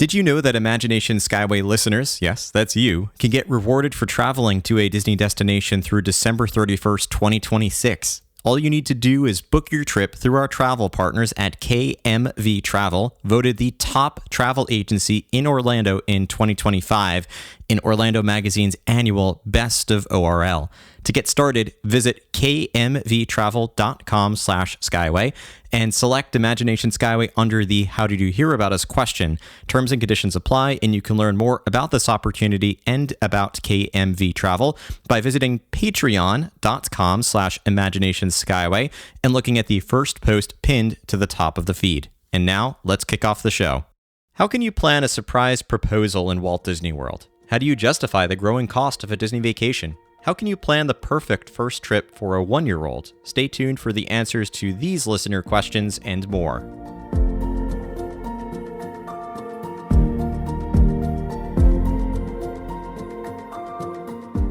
Did you know that Imagination Skyway listeners, yes, that's you, can get rewarded for traveling to a Disney destination through December 31st, 2026? All you need to do is book your trip through our travel partners at KMV Travel, voted the top travel agency in Orlando in 2025 in Orlando Magazine's annual Best of ORL. To get started, visit kmvtravel.com/skyway and select Imagination Skyway under the How Did You Hear About Us question. Terms and conditions apply, and you can learn more about this opportunity and about KMV Travel by visiting patreon.com/imaginationskyway and looking at the first post pinned to the top of the feed. And now, let's kick off the show. How can you plan a surprise proposal in Walt Disney World? How do you justify the growing cost of a Disney vacation? How can you plan the perfect first trip for a 1-year-old? Stay tuned for the answers to these listener questions and more.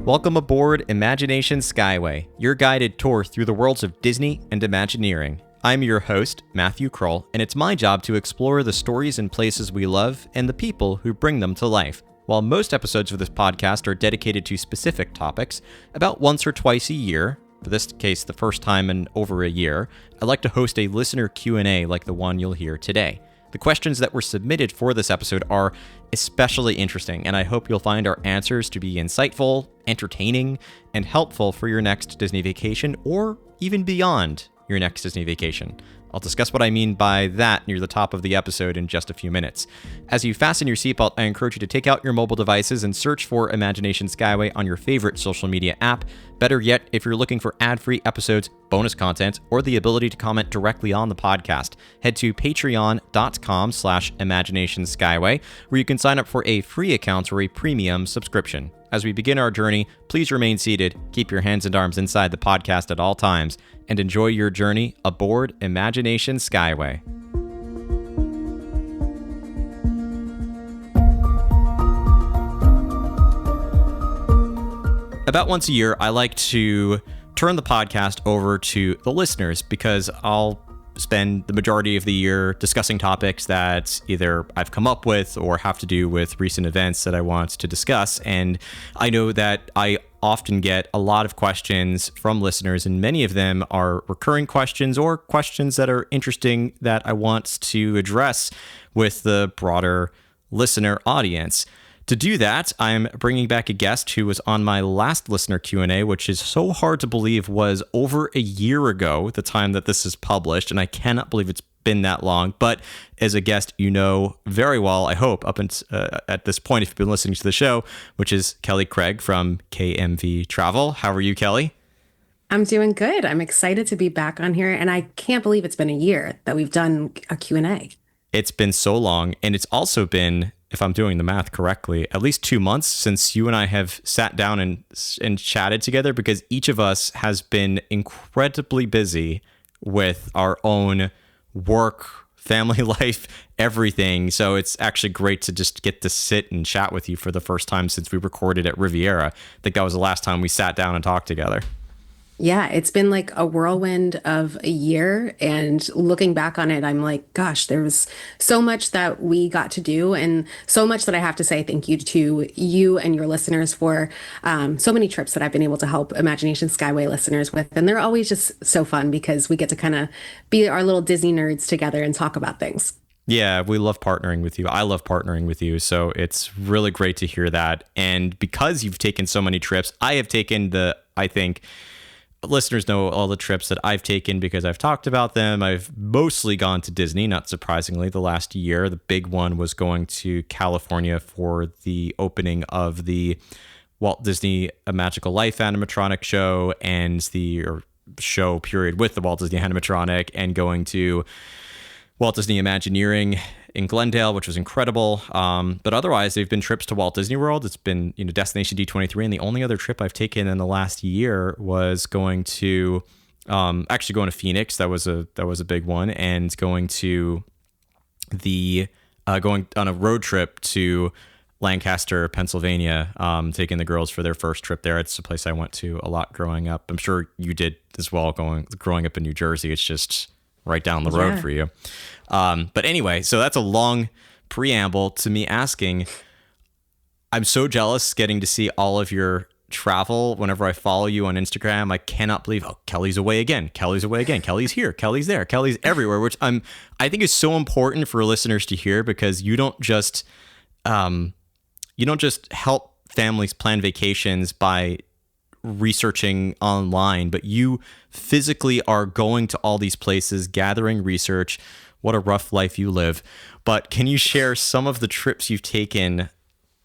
Welcome aboard Imagination Skyway, your guided tour through the worlds of Disney and Imagineering. I'm your host, Matthew Kroll, and it's my job to explore the stories and places we love and the people who bring them to life. While most episodes of this podcast are dedicated to specific topics, about once or twice a year, for this case the first time in over a year, I like to host a listener Q&A like the one you'll hear today. The questions that were submitted for this episode are especially interesting, and I hope you'll find our answers to be insightful, entertaining, and helpful for your next Disney vacation or even beyond your next Disney vacation. I'll discuss what I mean by that near the top of the episode in just a few minutes. As you fasten your seatbelt, I encourage you to take out your mobile devices and search for Imagination Skyway on your favorite social media app. Better yet, if you're looking for ad-free episodes, bonus content, or the ability to comment directly on the podcast, head to patreon.com/imaginationskyway, where you can sign up for a free account or a premium subscription. As we begin our journey, please remain seated, keep your hands and arms inside the podcast at all times, and enjoy your journey aboard Imagination Skyway. About once a year, I like to turn the podcast over to the listeners because I'll spend the majority of the year discussing topics that either I've come up with or have to do with recent events that I want to discuss. And I know that I often get a lot of questions from listeners, and many of them are recurring questions or questions that are interesting that I want to address with the broader listener audience. To do that, I'm bringing back a guest who was on my last listener Q&A, which is so hard to believe was over a year ago, the time that this is published, and I cannot believe it's been that long. But as a guest, you know very well, I hope, at this point, if you've been listening to the show, which is Kelly Craig from KMV Travel. How are you, Kelly? I'm doing good. I'm excited to be back on here, and I can't believe it's been a year that we've done a Q&A. It's been so long, and it's also been, if I'm doing the math correctly, at least 2 months since you and I have sat down and chatted together, because each of us has been incredibly busy with our own work, family life, everything. So it's actually great to just get to sit and chat with you for the first time since we recorded at Riviera. I think that was the last time we sat down and talked together. Yeah, it's been like a whirlwind of a year, and looking back on it, I'm like, gosh, there was so much that we got to do, and so much that I have to say thank you to you and your listeners for so many trips that I've been able to help Imagination Skyway listeners with. And they're always just so fun because we get to kind of be our little Disney nerds together and talk about things. Yeah, we love partnering with you. I love partnering with you. So it's really great to hear that. And because you've taken so many trips, I have taken I think, listeners know all the trips that I've taken because I've talked about them. I've mostly gone to Disney, not surprisingly, the last year. The big one was going to California for the opening of the Walt Disney A Magical Life animatronic show and show period with the Walt Disney animatronic, and going to Walt Disney Imagineering in Glendale, which was incredible. But otherwise, they've been trips to Walt Disney World. It's been, Destination D23. And the only other trip I've taken in the last year was going to Phoenix. That was a big one. And going on a road trip to Lancaster, Pennsylvania, taking the girls for their first trip there. It's a place I went to a lot growing up. I'm sure you did as well growing up in New Jersey. It's just right down the road for you. But anyway, so that's a long preamble to me asking, I'm so jealous getting to see all of your travel whenever I follow you on Instagram. I cannot believe, oh, Kelly's away again. Kelly's away again. Kelly's here. Kelly's there. Kelly's everywhere, which I think is so important for listeners to hear, because you don't just help families plan vacations by researching online, but you physically are going to all these places, gathering research. What a rough life you live. But can you share some of the trips you've taken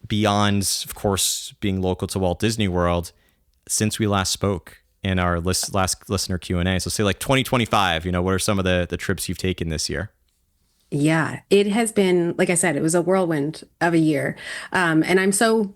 beyond, of course, being local to Walt Disney World since we last spoke in our last listener Q&A? So say like 2025, what are some of the trips you've taken this year? Yeah, it has been, like I said, it was a whirlwind of a year. And I'm so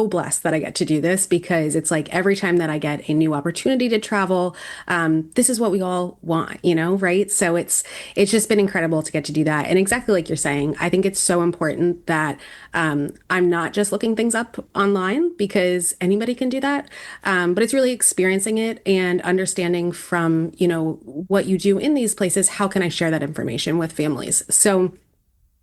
blessed that I get to do this, because it's like every time that I get a new opportunity to travel, this is what we all want, right? So it's just been incredible to get to do that. And exactly like you're saying, I think it's so important that I'm not just looking things up online, because anybody can do that. But it's really experiencing it and understanding from, what you do in these places, how can I share that information with families? So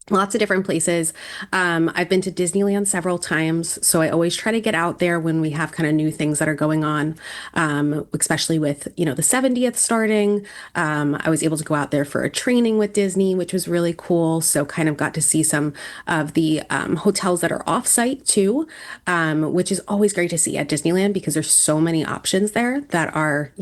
lots of different places. I've been to Disneyland several times, so I always try to get out there when we have kind of new things that are going on, especially with, the 70th starting. I was able to go out there for a training with Disney, which was really cool. So kind of got to see some of the hotels that are off-site too, which is always great to see at Disneyland, because there's so many options there that are,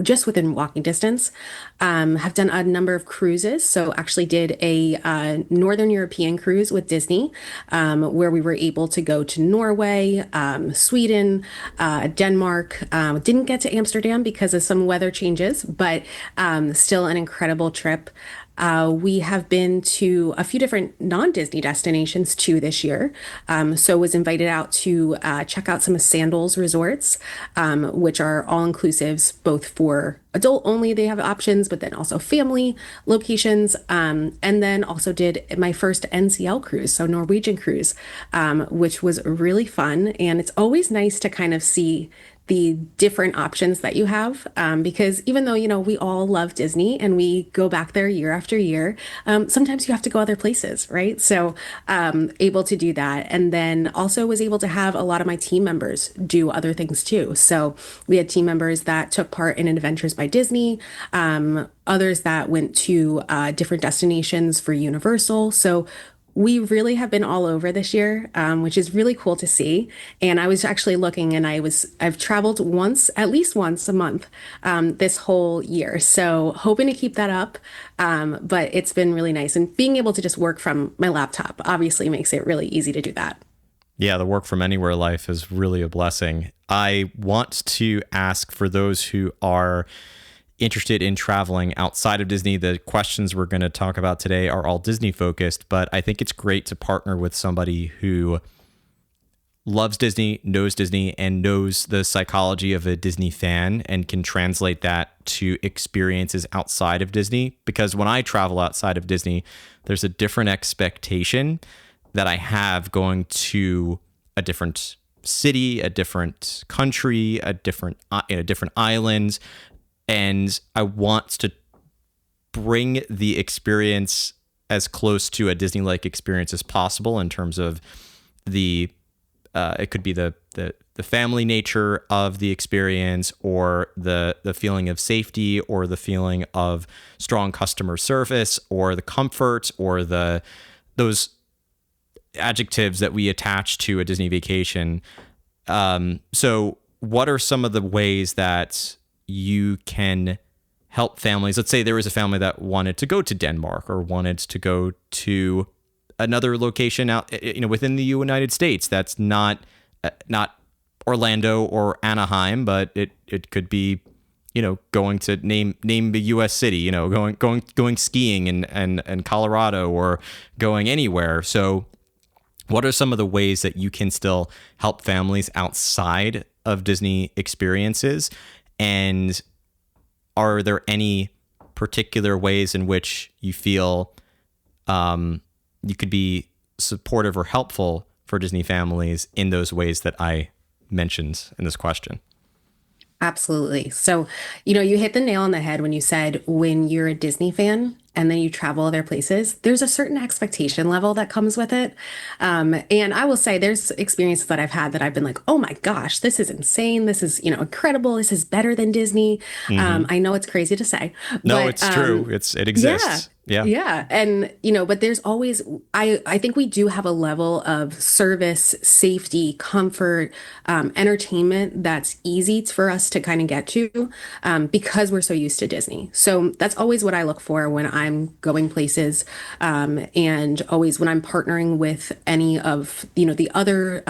just within walking distance. Have done a number of cruises. So actually did a Northern European cruise with Disney, where we were able to go to Norway, Sweden, Denmark. Didn't get to Amsterdam because of some weather changes, but still an incredible trip. We have been to a few different non-Disney destinations too this year. So was invited out to check out some of Sandals resorts, which are all inclusives, both for adult only, they have options, but then also family locations. And then also did my first NCL cruise, so Norwegian cruise, which was really fun. And it's always nice to kind of see the different options that you have, because even though we all love Disney and we go back there year after year, sometimes you have to go other places, right? So able to do that, and then also was able to have a lot of my team members do other things too. So we had team members that took part in Adventures by Disney, others that went to different destinations for Universal. So we really have been all over this year, which is really cool to see. And I was actually looking, and I've traveled at least once a month, this whole year. So hoping to keep that up. But it's been really nice. And being able to just work from my laptop obviously makes it really easy to do that. Yeah, the work from anywhere life is really a blessing. I want to ask, for those who are interested in traveling outside of Disney, the questions we're going to talk about today are all Disney focused, but I think it's great to partner with somebody who loves Disney, and knows the psychology of a Disney fan and can translate that to experiences outside of Disney. Because when I travel outside of Disney, there's a different expectation that I have going to a different city, a different country, a different island. And I want to bring the experience as close to a Disney-like experience as possible in terms of it could be the family nature of the experience, or the feeling of safety, or the feeling of strong customer service, or the comfort, or those adjectives that we attach to a Disney vacation. So what are some of the ways that you can help families? Let's say there was a family that wanted to go to Denmark, or wanted to go to another location out, within the United States. That's not Orlando or Anaheim, but it could be, going to name the U.S. city, going skiing in Colorado, or going anywhere. So what are some of the ways that you can still help families outside of Disney experiences? And are there any particular ways in which you feel you could be supportive or helpful for Disney families in those ways that I mentioned in this question? Absolutely. So, you hit the nail on the head when you said, when you're a Disney fan, and then you travel other places, there's a certain expectation level that comes with it. And I will say there's experiences that I've had that I've been like, oh my gosh, this is insane. This is, incredible. This is better than Disney. Hmm. I know it's crazy to say, No, but it's true. It yeah. exists. Yeah. Yeah. And, but there's always, I think we do have a level of service, safety, comfort, entertainment that's easy for us to kind of get to, because we're so used to Disney. So that's always what I look for when I'm going places, and always when I'm partnering with any of, the other,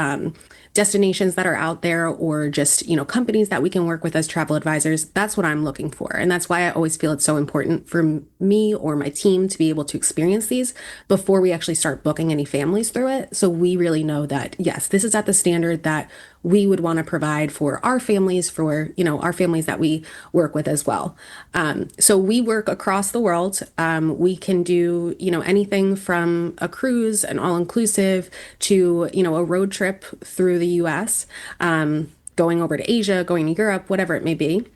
destinations that are out there, or just, companies that we can work with as travel advisors. That's what I'm looking for. And that's why I always feel it's so important for me or my team to be able to experience these before we actually start booking any families through it. So we really know that, yes, this is at the standard that we would want to provide for our families, for, our families that we work with as well. So we work across the world. We can do, anything from a cruise, an all-inclusive, to, a road trip through the US, going over to Asia, going to Europe, whatever it may be.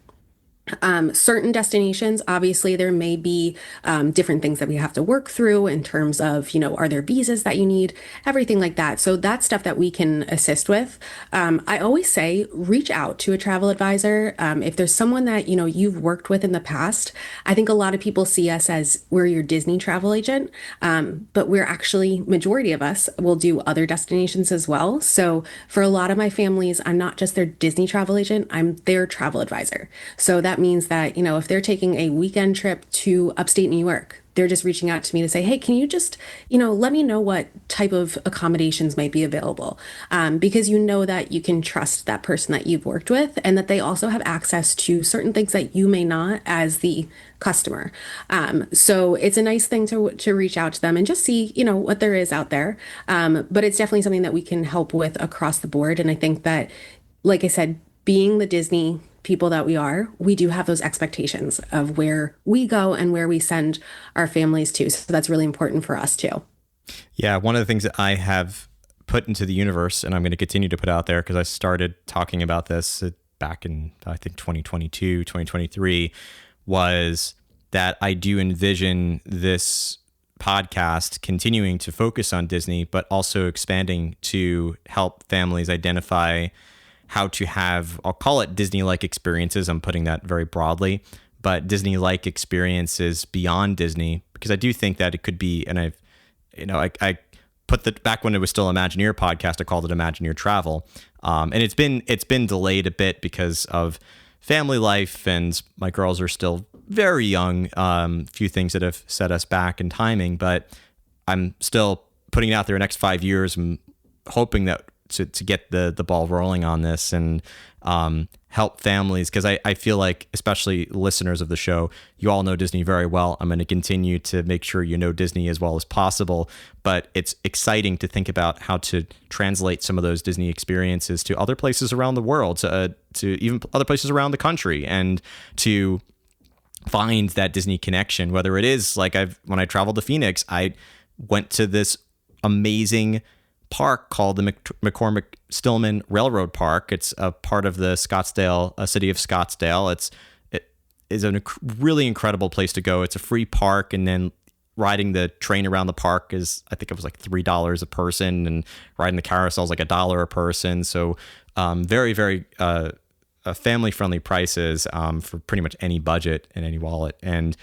Certain destinations, obviously, there may be different things that we have to work through in terms of, are there visas that you need, everything like that. So that's stuff that we can assist with. I always say reach out to a travel advisor. If there's someone that, you've worked with in the past, I think a lot of people see us as we're your Disney travel agent, but we're actually, majority of us will do other destinations as well. So for a lot of my families, I'm not just their Disney travel agent, I'm their travel advisor. So that means that, if they're taking a weekend trip to upstate New York, they're just reaching out to me to say, hey, can you just, let me know what type of accommodations might be available? Because you know that you can trust that person that you've worked with, and that they also have access to certain things that you may not as the customer. So it's a nice thing to reach out to them and just see, what there is out there. But it's definitely something that we can help with across the board. And I think that, like I said, being the Disney people that we are, we do have those expectations of where we go and where we send our families to. So that's really important for us too. Yeah. One of the things that I have put into the universe, and I'm going to continue to put out there because I started talking about this back in, I think, 2022, 2023, was that I do envision this podcast continuing to focus on Disney, but also expanding to help families identify how to have, I'll call it Disney-like experiences. I'm putting that very broadly, but Disney-like experiences beyond Disney, because I do think that it could be, and I put the, back when it was still Imagineer podcast, I called it Imagineer Travel. And it's been delayed a bit because of family life, and my girls are still very young. Few things that have set us back in timing, but I'm still putting it out there next 5 years. I'm hoping that to get the ball rolling on this and help families, because I feel like, especially listeners of the show, you all know Disney very well. I'm going to continue to make sure you know Disney as well as possible, but it's exciting to think about how to translate some of those Disney experiences to other places around the world, to even other places around the country, and to find that Disney connection. Whether it is like when I traveled to Phoenix, I went to this amazing park called the McCormick Stillman Railroad Park. It's a part of the city of Scottsdale. It is a really incredible place to go. It's a free park, and then riding the train around the park is, I think it was like $3 a person, and riding the carousel is like $1 a person. So very, very family-friendly prices for pretty much any budget and any wallet. And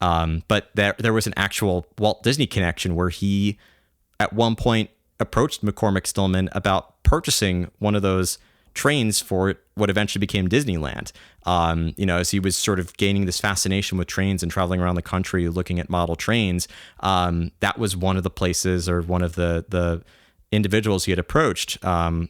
but there was an actual Walt Disney connection where he, at one point, approached McCormick Stillman about purchasing one of those trains for what eventually became Disneyland. As he was sort of gaining this fascination with trains and traveling around the country looking at model trains, that was one of the places, or one of the individuals he had approached. And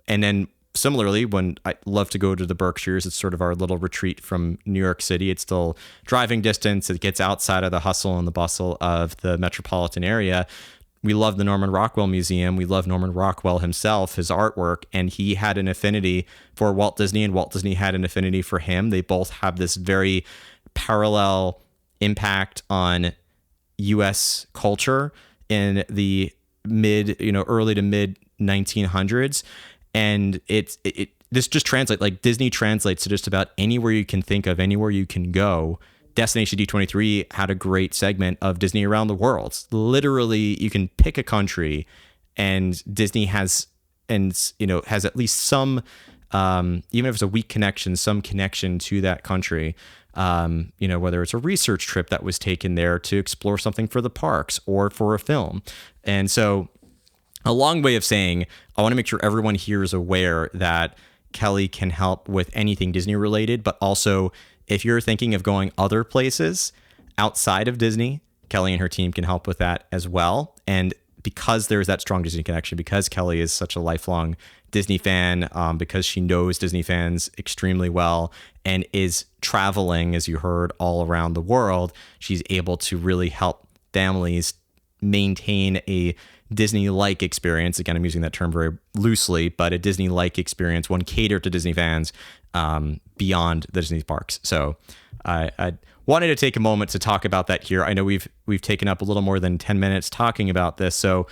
then similarly, when I love to go to the Berkshires, it's sort of our little retreat from New York City. It's still driving distance. It gets outside of the hustle and the bustle of the metropolitan area. We love the Norman Rockwell Museum. We love Norman Rockwell himself, his artwork, and he had an affinity for Walt Disney, and Walt Disney had an affinity for him. They both have this very parallel impact on U.S. culture in the early to mid 1900s. And this just translates, like Disney translates to just about anywhere you can think of, anywhere you can go. Destination D23 had a great segment of Disney around the world. Literally, you can pick a country, and Disney has, and has at least some, even if it's a weak connection, some connection to that country. Whether it's a research trip that was taken there to explore something for the parks or for a film. And so, a long way of saying, I want to make sure everyone here is aware that Kelly can help with anything Disney related, but also if you're thinking of going other places outside of Disney, Kelly and her team can help with that as well. And because there's that strong Disney connection, because Kelly is such a lifelong Disney fan, because she knows Disney fans extremely well and is traveling, as you heard, all around the world, she's able to really help families maintain a Disney-like experience. Again, I'm using that term very loosely, but a Disney-like experience, one catered to Disney fans beyond the Disney parks. So I wanted to take a moment to talk about that here. I know we've taken up a little more than 10 minutes talking about this, so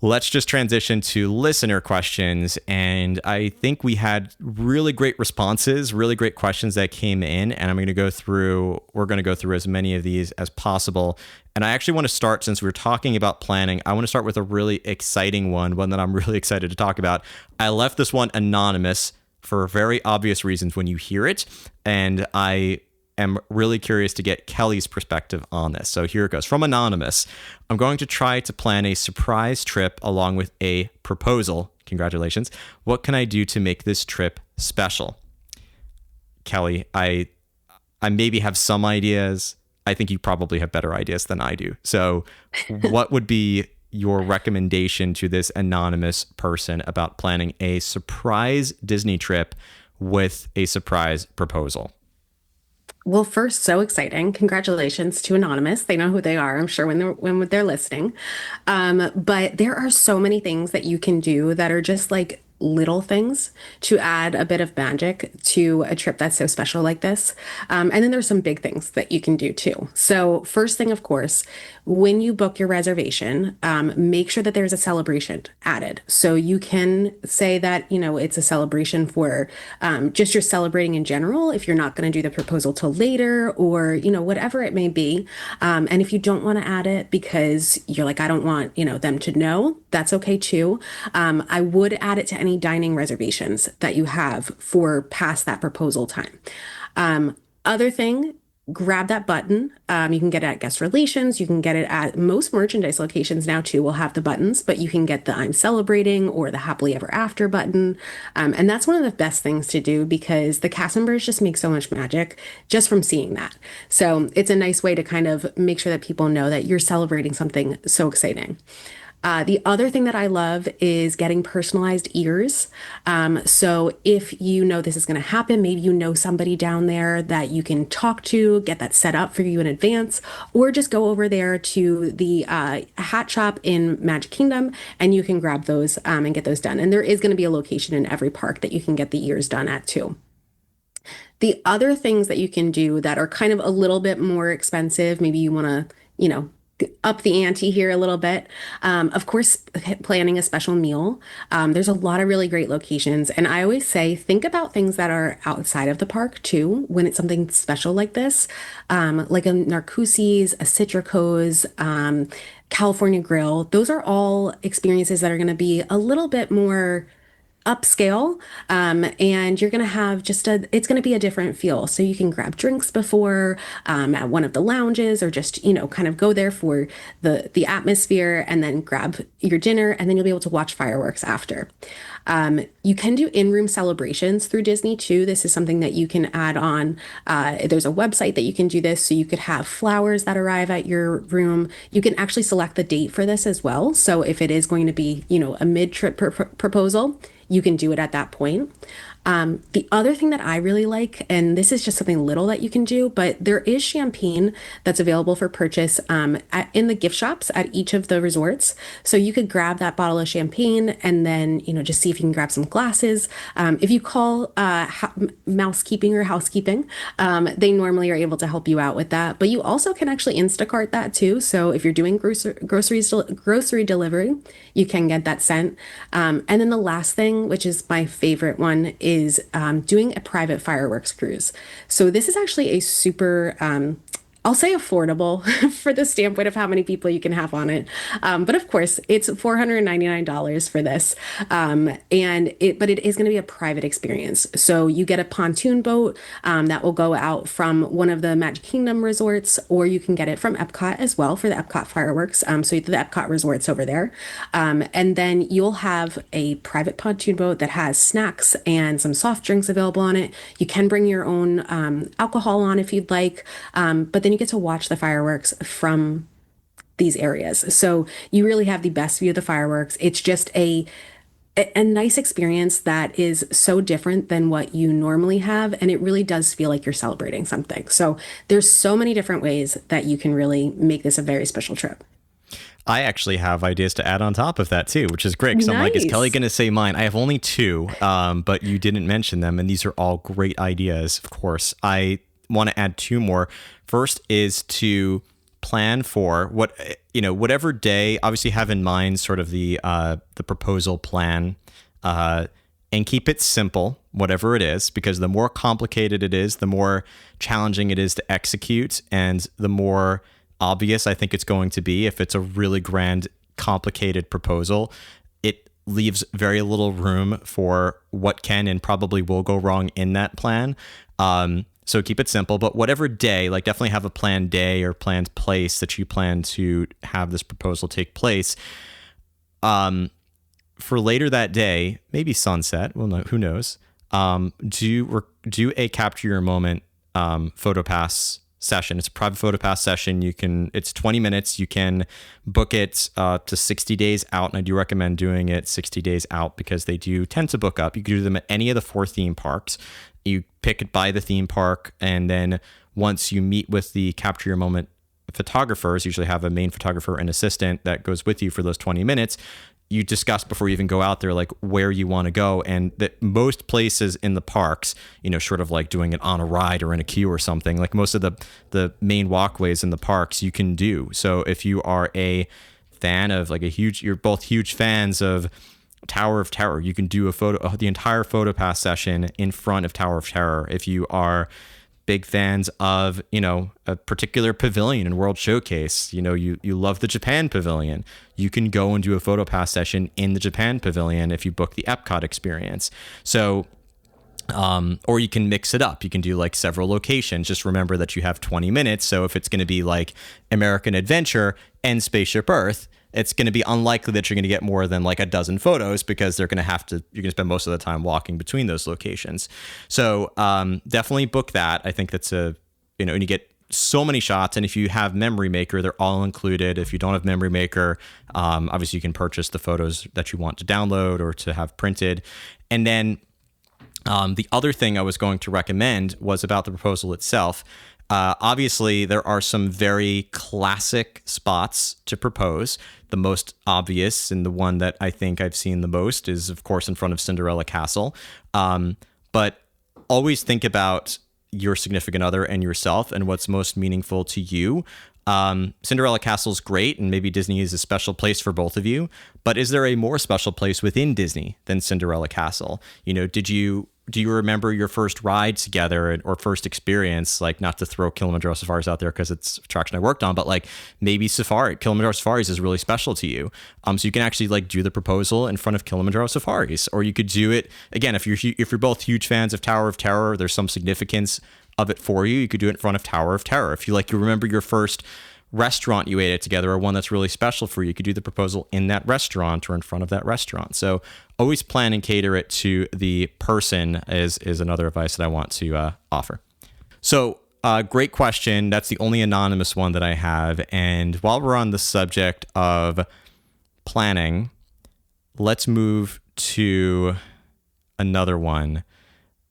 let's just transition to listener questions. And I think we had really great responses, really great questions that came in. And we're going to go through as many of these as possible. And I actually want to start, since we're talking about planning, I want to start with a really exciting one that I'm really excited to talk about. I left this one anonymous for very obvious reasons when you hear it. And I am really curious to get Kelly's perspective on this. So here it goes. From Anonymous, I'm going to try to plan a surprise trip along with a proposal. Congratulations. What can I do to make this trip special? Kelly, I maybe have some ideas. I think you probably have better ideas than I do. So what would be your recommendation to this anonymous person about planning a surprise Disney trip with a surprise proposal? Well, first, so exciting. Congratulations to Anonymous. They know who they are, I'm sure, when they're listening. But there are so many things that you can do that are just like little things to add a bit of magic to a trip that's so special like this. And then there's some big things that you can do too. So first thing, of course, when you book your reservation, make sure that there's a celebration added. So you can say that, it's a celebration for just you're celebrating in general, if you're not going to do the proposal till later, or, whatever it may be. And if you don't want to add it because you're like, I don't want, them to know, that's okay too. I would add it to any dining reservations that you have for past that proposal time. Other thing, grab that button. You can get it at guest relations. You can get it at most merchandise locations now too will have the buttons, but you can get the I'm celebrating or the happily ever after button. And that's one of the best things to do because the cast members just make so much magic just from seeing that. So it's a nice way to kind of make sure that people know that you're celebrating something so exciting. The other thing that I love is getting personalized ears. So if you know this is going to happen, maybe you know somebody down there that you can talk to, get that set up for you in advance, or just go over there to the hat shop in Magic Kingdom and you can grab those and get those done. And there is going to be a location in every park that you can get the ears done at too. The other things that you can do that are kind of a little bit more expensive, maybe you want to, up the ante here a little bit. Of course, planning a special meal. There's a lot of really great locations. And I always say, think about things that are outside of the park too, when it's something special like this, like a Narcoossee's, a Citrico's, California Grill. Those are all experiences that are going to be a little bit more upscale, and you're going to have it's going to be a different feel. So you can grab drinks before at one of the lounges or just, kind of go there for the atmosphere and then grab your dinner and then you'll be able to watch fireworks after. You can do in-room celebrations through Disney too. This is something that you can add on. There's a website that you can do this. So you could have flowers that arrive at your room. You can actually select the date for this as well. So if it is going to be, a mid-trip proposal, you can do it at that point. The other thing that I really like, and this is just something little that you can do, but there is champagne that's available for purchase in the gift shops at each of the resorts. So you could grab that bottle of champagne and then, just see if you can grab some glasses. If you call mousekeeping or housekeeping, they normally are able to help you out with that. But you also can actually Instacart that too. So if you're doing grocery delivery, you can get that sent. And then the last thing, which is my favorite one, is doing a private fireworks cruise. So this is actually a super I'll say affordable for the standpoint of how many people you can have on it. But of course, it's $499 for this. But it is going to be a private experience. So you get a pontoon boat that will go out from one of the Magic Kingdom resorts, or you can get it from Epcot as well for the Epcot fireworks. So the Epcot resorts over there. And then you'll have a private pontoon boat that has snacks and some soft drinks available on it. You can bring your own alcohol on if you'd like. But then you get to watch the fireworks from these areas. So you really have the best view of the fireworks. It's just a nice experience that is so different than what you normally have, and it really does feel like you're celebrating something. So there's so many different ways that you can really make this a very special trip. I actually have ideas to add on top of that too, which is great. Because I'm like, is Kelly going to say mine? I have only two, but you didn't mention them, and these are all great ideas. Of course, I want to add two more. First is to plan for whatever day. Obviously, have in mind sort of the proposal plan, and keep it simple, whatever it is, because the more complicated it is, the more challenging it is to execute, and the more obvious I think it's going to be. If it's a really grand, complicated proposal, it leaves very little room for what can and probably will go wrong in that plan. So keep it simple, but whatever day, like definitely have a planned day or planned place that you plan to have this proposal take place. For later that day, maybe sunset. Well, no, who knows? Do a capture your moment photo pass session. It's a private photo pass session. It's 20 minutes. You can book it to 60 days out. And I do recommend doing it 60 days out because they do tend to book up. You can do them at any of the 4 theme parks. You pick it by the theme park. And then once you meet with the capture your moment photographers, usually have a main photographer and assistant that goes with you for those 20 minutes. You discuss before you even go out there, like where you want to go. And that most places in the parks, sort of like doing it on a ride or in a queue or something, like most of the main walkways in the parks you can do. So if you are a fan of you're both huge fans of Tower of Terror, you can do the entire photo pass session in front of Tower of Terror. If you are big fans of, a particular pavilion in World Showcase, you love the Japan Pavilion, you can go and do a photo pass session in the Japan Pavilion if you book the Epcot experience. So, or you can mix it up. You can do like several locations. Just remember that you have 20 minutes. So if it's going to be like American Adventure and Spaceship Earth, it's going to be unlikely that you're going to get more than like a dozen photos because you're going to spend most of the time walking between those locations. So definitely book that. I think that's and you get so many shots. And if you have Memory Maker, they're all included. If you don't have Memory Maker, obviously you can purchase the photos that you want to download or to have printed. And then the other thing I was going to recommend was about the proposal itself. Obviously, there are some very classic spots to propose. The most obvious and the one that I think I've seen the most is, of course, in front of Cinderella Castle. But always think about your significant other and yourself and what's most meaningful to you. Cinderella Castle is great, and maybe Disney is a special place for both of you. But is there a more special place within Disney than Cinderella Castle? Do you remember your first ride together or first experience? Like, not to throw Kilimanjaro Safaris out there because it's an attraction I worked on, but like maybe Kilimanjaro Safaris is really special to you. So you can actually like do the proposal in front of Kilimanjaro Safaris, or you could do it again if you're both huge fans of Tower of Terror. There's some significance of it for you. You could do it in front of Tower of Terror. If you remember your first restaurant you ate it together or one that's really special for you, you could do the proposal in that restaurant or in front of that restaurant. So always plan and cater it to the person is another advice that I want to offer. So great question. That's the only anonymous one that I have. And while we're on the subject of planning, let's move to another one.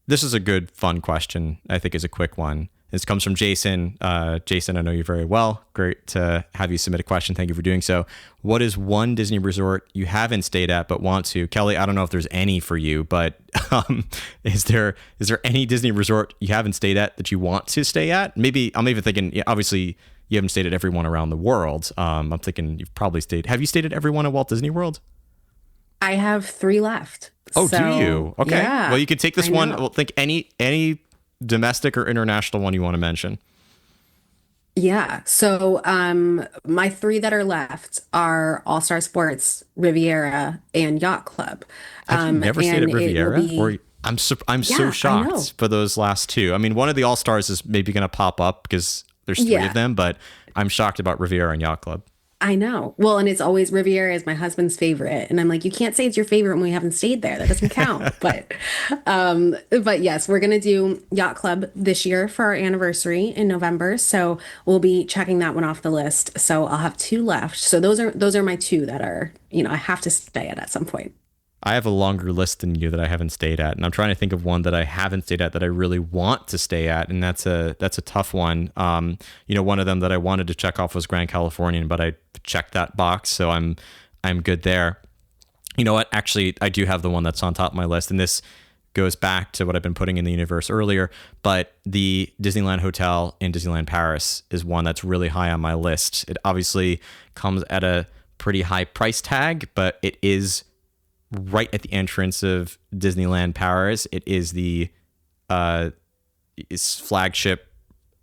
This is a good, fun question. I think is a quick one. This comes from Jason. Jason, I know you very well. Great to have you submit a question. Thank you for doing so. What is one Disney resort you haven't stayed at but want to? Kelly, I don't know if there's any for you, but is there any Disney resort you haven't stayed at that you want to stay at? Maybe I'm even thinking, yeah, obviously you haven't stayed at every one around the world. I'm thinking you've probably stayed. Have you stayed at every one at Walt Disney World? I have 3 left. Oh, do you? Okay. Yeah, well, you could take this one. Well, think any domestic or international one you want to mention. Yeah. So my three that are left are All Star Sports, Riviera, and Yacht Club. Have you never stayed And at it will Riviera? Or be, I'm so yeah, I know. shocked for those last two. I mean, one of the All Stars is maybe going to pop up because there's three of Yeah. them, but I'm shocked about Riviera and Yacht Club. I know. Well, and it's always Riviera is my husband's favorite. And I'm like, you can't say it's your favorite when we haven't stayed there. That doesn't count. But yes, we're gonna do Yacht Club this year for our anniversary in November. So we'll be checking that one off the list. So I'll have two left. So those are my two that are, I have to stay at some point. I have a longer list than you that I haven't stayed at, and I'm trying to think of one that I haven't stayed at that I really want to stay at, and that's a tough one. One of them that I wanted to check off was Grand Californian, but I checked that box, so I'm good there. You know what? Actually, I do have the one that's on top of my list, and this goes back to what I've been putting in the universe earlier. But the Disneyland Hotel in Disneyland Paris is one that's really high on my list. It obviously comes at a pretty high price tag, but it is right at the entrance of Disneyland Paris. It is the is flagship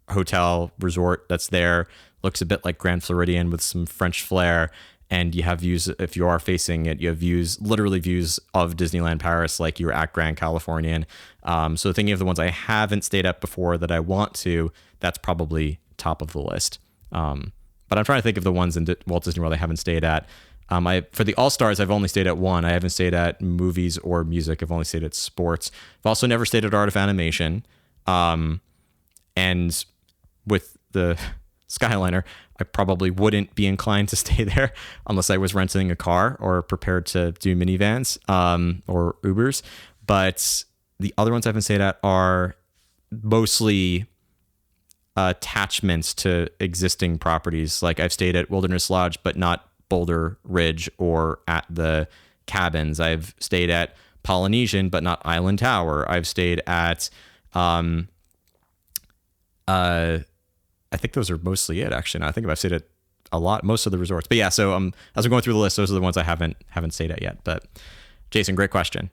hotel resort that's there. Looks a bit like Grand Floridian with some French flair. And you have views, if you are facing it, you have views, literally views of Disneyland Paris like you're at Grand Californian. So thinking of the ones I haven't stayed at before that I want to, that's probably top of the list. But I'm trying to think of the ones in Walt Disney World I haven't stayed at. For the All Stars, I've only stayed at one. I haven't stayed at movies or music. I've only stayed at sports. I've also never stayed at Art of Animation. And with the Skyliner, I probably wouldn't be inclined to stay there unless I was renting a car or prepared to do minivans or Ubers. But the other ones I haven't stayed at are mostly attachments to existing properties. Like I've stayed at Wilderness Lodge, but not Boulder Ridge or at the cabins. I've stayed at Polynesian, but not Island Tower. I've stayed at, I think those are mostly it. Actually, no, I think I've stayed at a lot, most of the resorts. But yeah, so as I'm going through the list, those are the ones I haven't stayed at yet. But Jason, great question.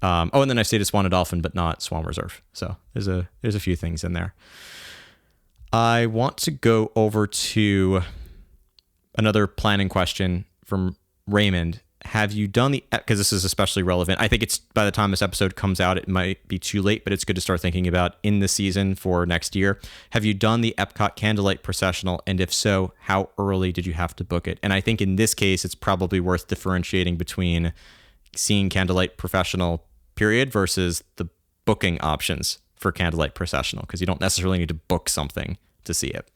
And then I stayed at Swan and Dolphin, but not Swan Reserve. So there's a few things in there. I want to go over to another planning question from Raymond. Have you done because this is especially relevant. I think it's by the time this episode comes out, it might be too late, but it's good to start thinking about in the season for next year. Have you done the Epcot Candlelight Processional? And if so, how early did you have to book it? And I think in this case, it's probably worth differentiating between seeing Candlelight Professional period versus the booking options for Candlelight Processional, because you don't necessarily need to book something to see it.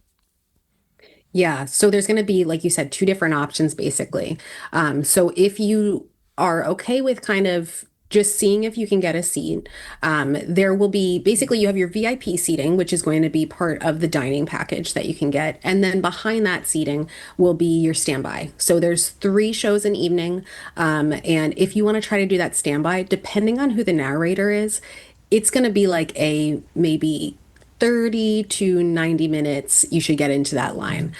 Yeah, so there's going to be, like you said, two different options basically. So if you are okay with kind of just seeing if you can get a seat, there will be basically you have your VIP seating, which is going to be part of the dining package that you can get. And then behind that seating will be your standby. So there's three shows an evening. And if you want to try to do that standby, depending on who the narrator is, it's going to be like a maybe 30 to 90 minutes you should get into that line,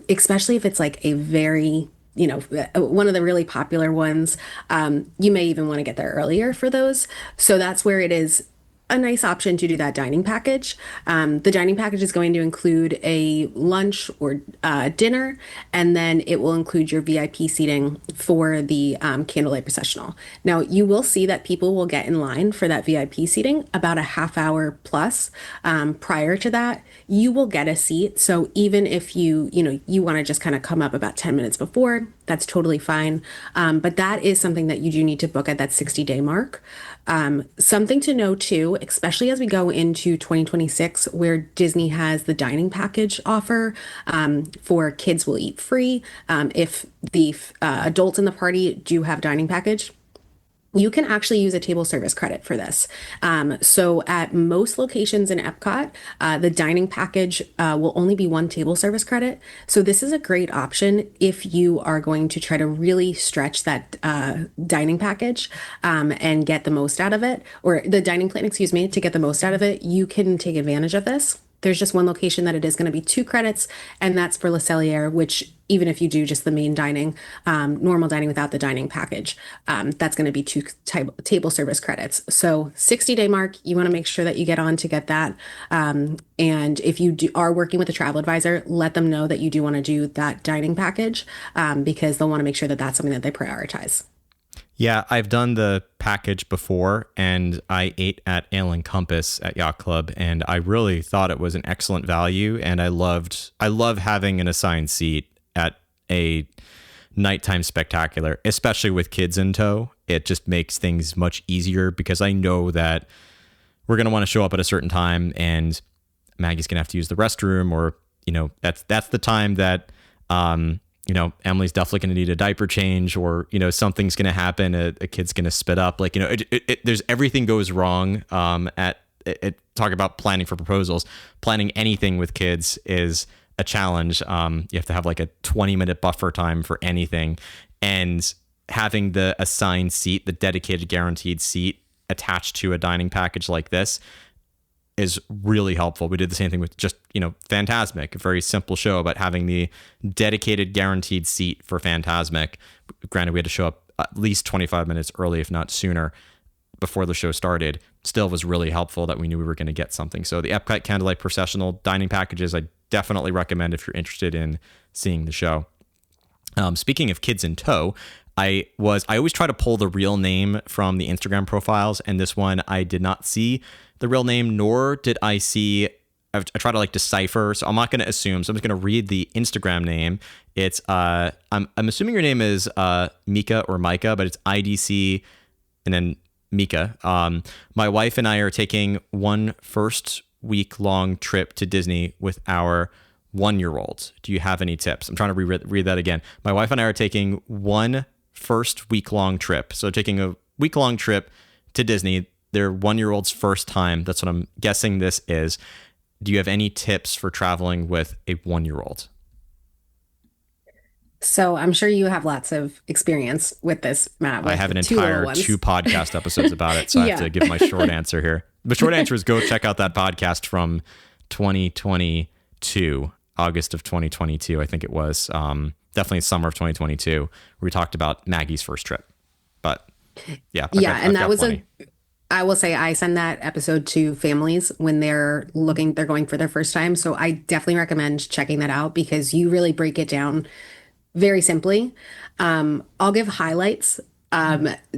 especially if it's like a very one of the really popular ones. You may even want to get there earlier for those, so that's where it is a nice option to do that dining package. The dining package is going to include a lunch or dinner, and then it will include your VIP seating for the candlelight processional. Now, you will see that people will get in line for that VIP seating about a half hour plus prior to that. You will get a seat. So even if you want to just kind of come up about 10 minutes before, that's totally fine. But that is something that you do need to book at that 60-day mark. Something to know too, especially as we go into 2026, where Disney has the dining package offer for kids will eat free. If the adults in the party do have dining package, you can actually use a table service credit for this. So at most locations in Epcot, the dining package will only be one table service credit. So this is a great option if you are going to try to really stretch that dining package and get the most out of it, or the dining plan, excuse me, to get the most out of it. You can take advantage of this. There's just one location that it is going to be 2 credits, and that's for Le Cellier, which even if you do just the main dining, normal dining without the dining package, that's going to be table service credits. So 60-day mark, you want to make sure that you get on to get that. And if you are working with a travel advisor, let them know that you do want to do that dining package, because they'll want to make sure that that's something that they prioritize. Yeah, I've done the package before, and I ate at Ale and Compass at Yacht Club, and I really thought it was an excellent value, and I love having an assigned seat at a nighttime spectacular, especially with kids in tow. It just makes things much easier because I know that we're going to want to show up at a certain time, and Maggie's going to have to use the restroom, or that's the time that Emily's definitely going to need a diaper change, or, something's going to happen. A kid's going to spit up. Like, there's everything goes wrong. Talk about planning for proposals. Planning anything with kids is a challenge. You have to have like a 20-minute buffer time for anything. And having the assigned seat, the dedicated guaranteed seat attached to a dining package like this is really helpful. We did the same thing with just, Fantasmic, a very simple show about having the dedicated guaranteed seat for Fantasmic. Granted, we had to show up at least 25 minutes early, if not sooner, before the show started. Still was really helpful that we knew we were going to get something. So the Epcot Candlelight Processional dining packages, I definitely recommend if you're interested in seeing the show. Speaking of kids in tow, I always try to pull the real name from the Instagram profiles, and this one I did not see the real name, nor did I see. I try to decipher, so I'm not going to assume. So I'm just going to read the Instagram name. It's I'm assuming your name is Mika or Micah, but it's IDC and then Mika. My wife and I are taking one first week-long trip to Disney with our 1-year-old. Do you have any tips? I'm trying to read that again. My wife and I are taking one first week-long trip. So taking a week-long trip to Disney, their 1-year-old's first time. That's what I'm guessing this is. Do you have any tips for traveling with a 1-year-old? So I'm sure you have lots of experience with this, Matt. I have an entire 2 podcast episodes about it, so I have to give my short answer here. The short answer is go check out that podcast from 2022, August of 2022, I think it was. Definitely summer of 2022, where we talked about Maggie's first trip. But yeah. I will say I send that episode to families when they're going for their first time. So I definitely recommend checking that out because you really break it down very simply. I'll give highlights,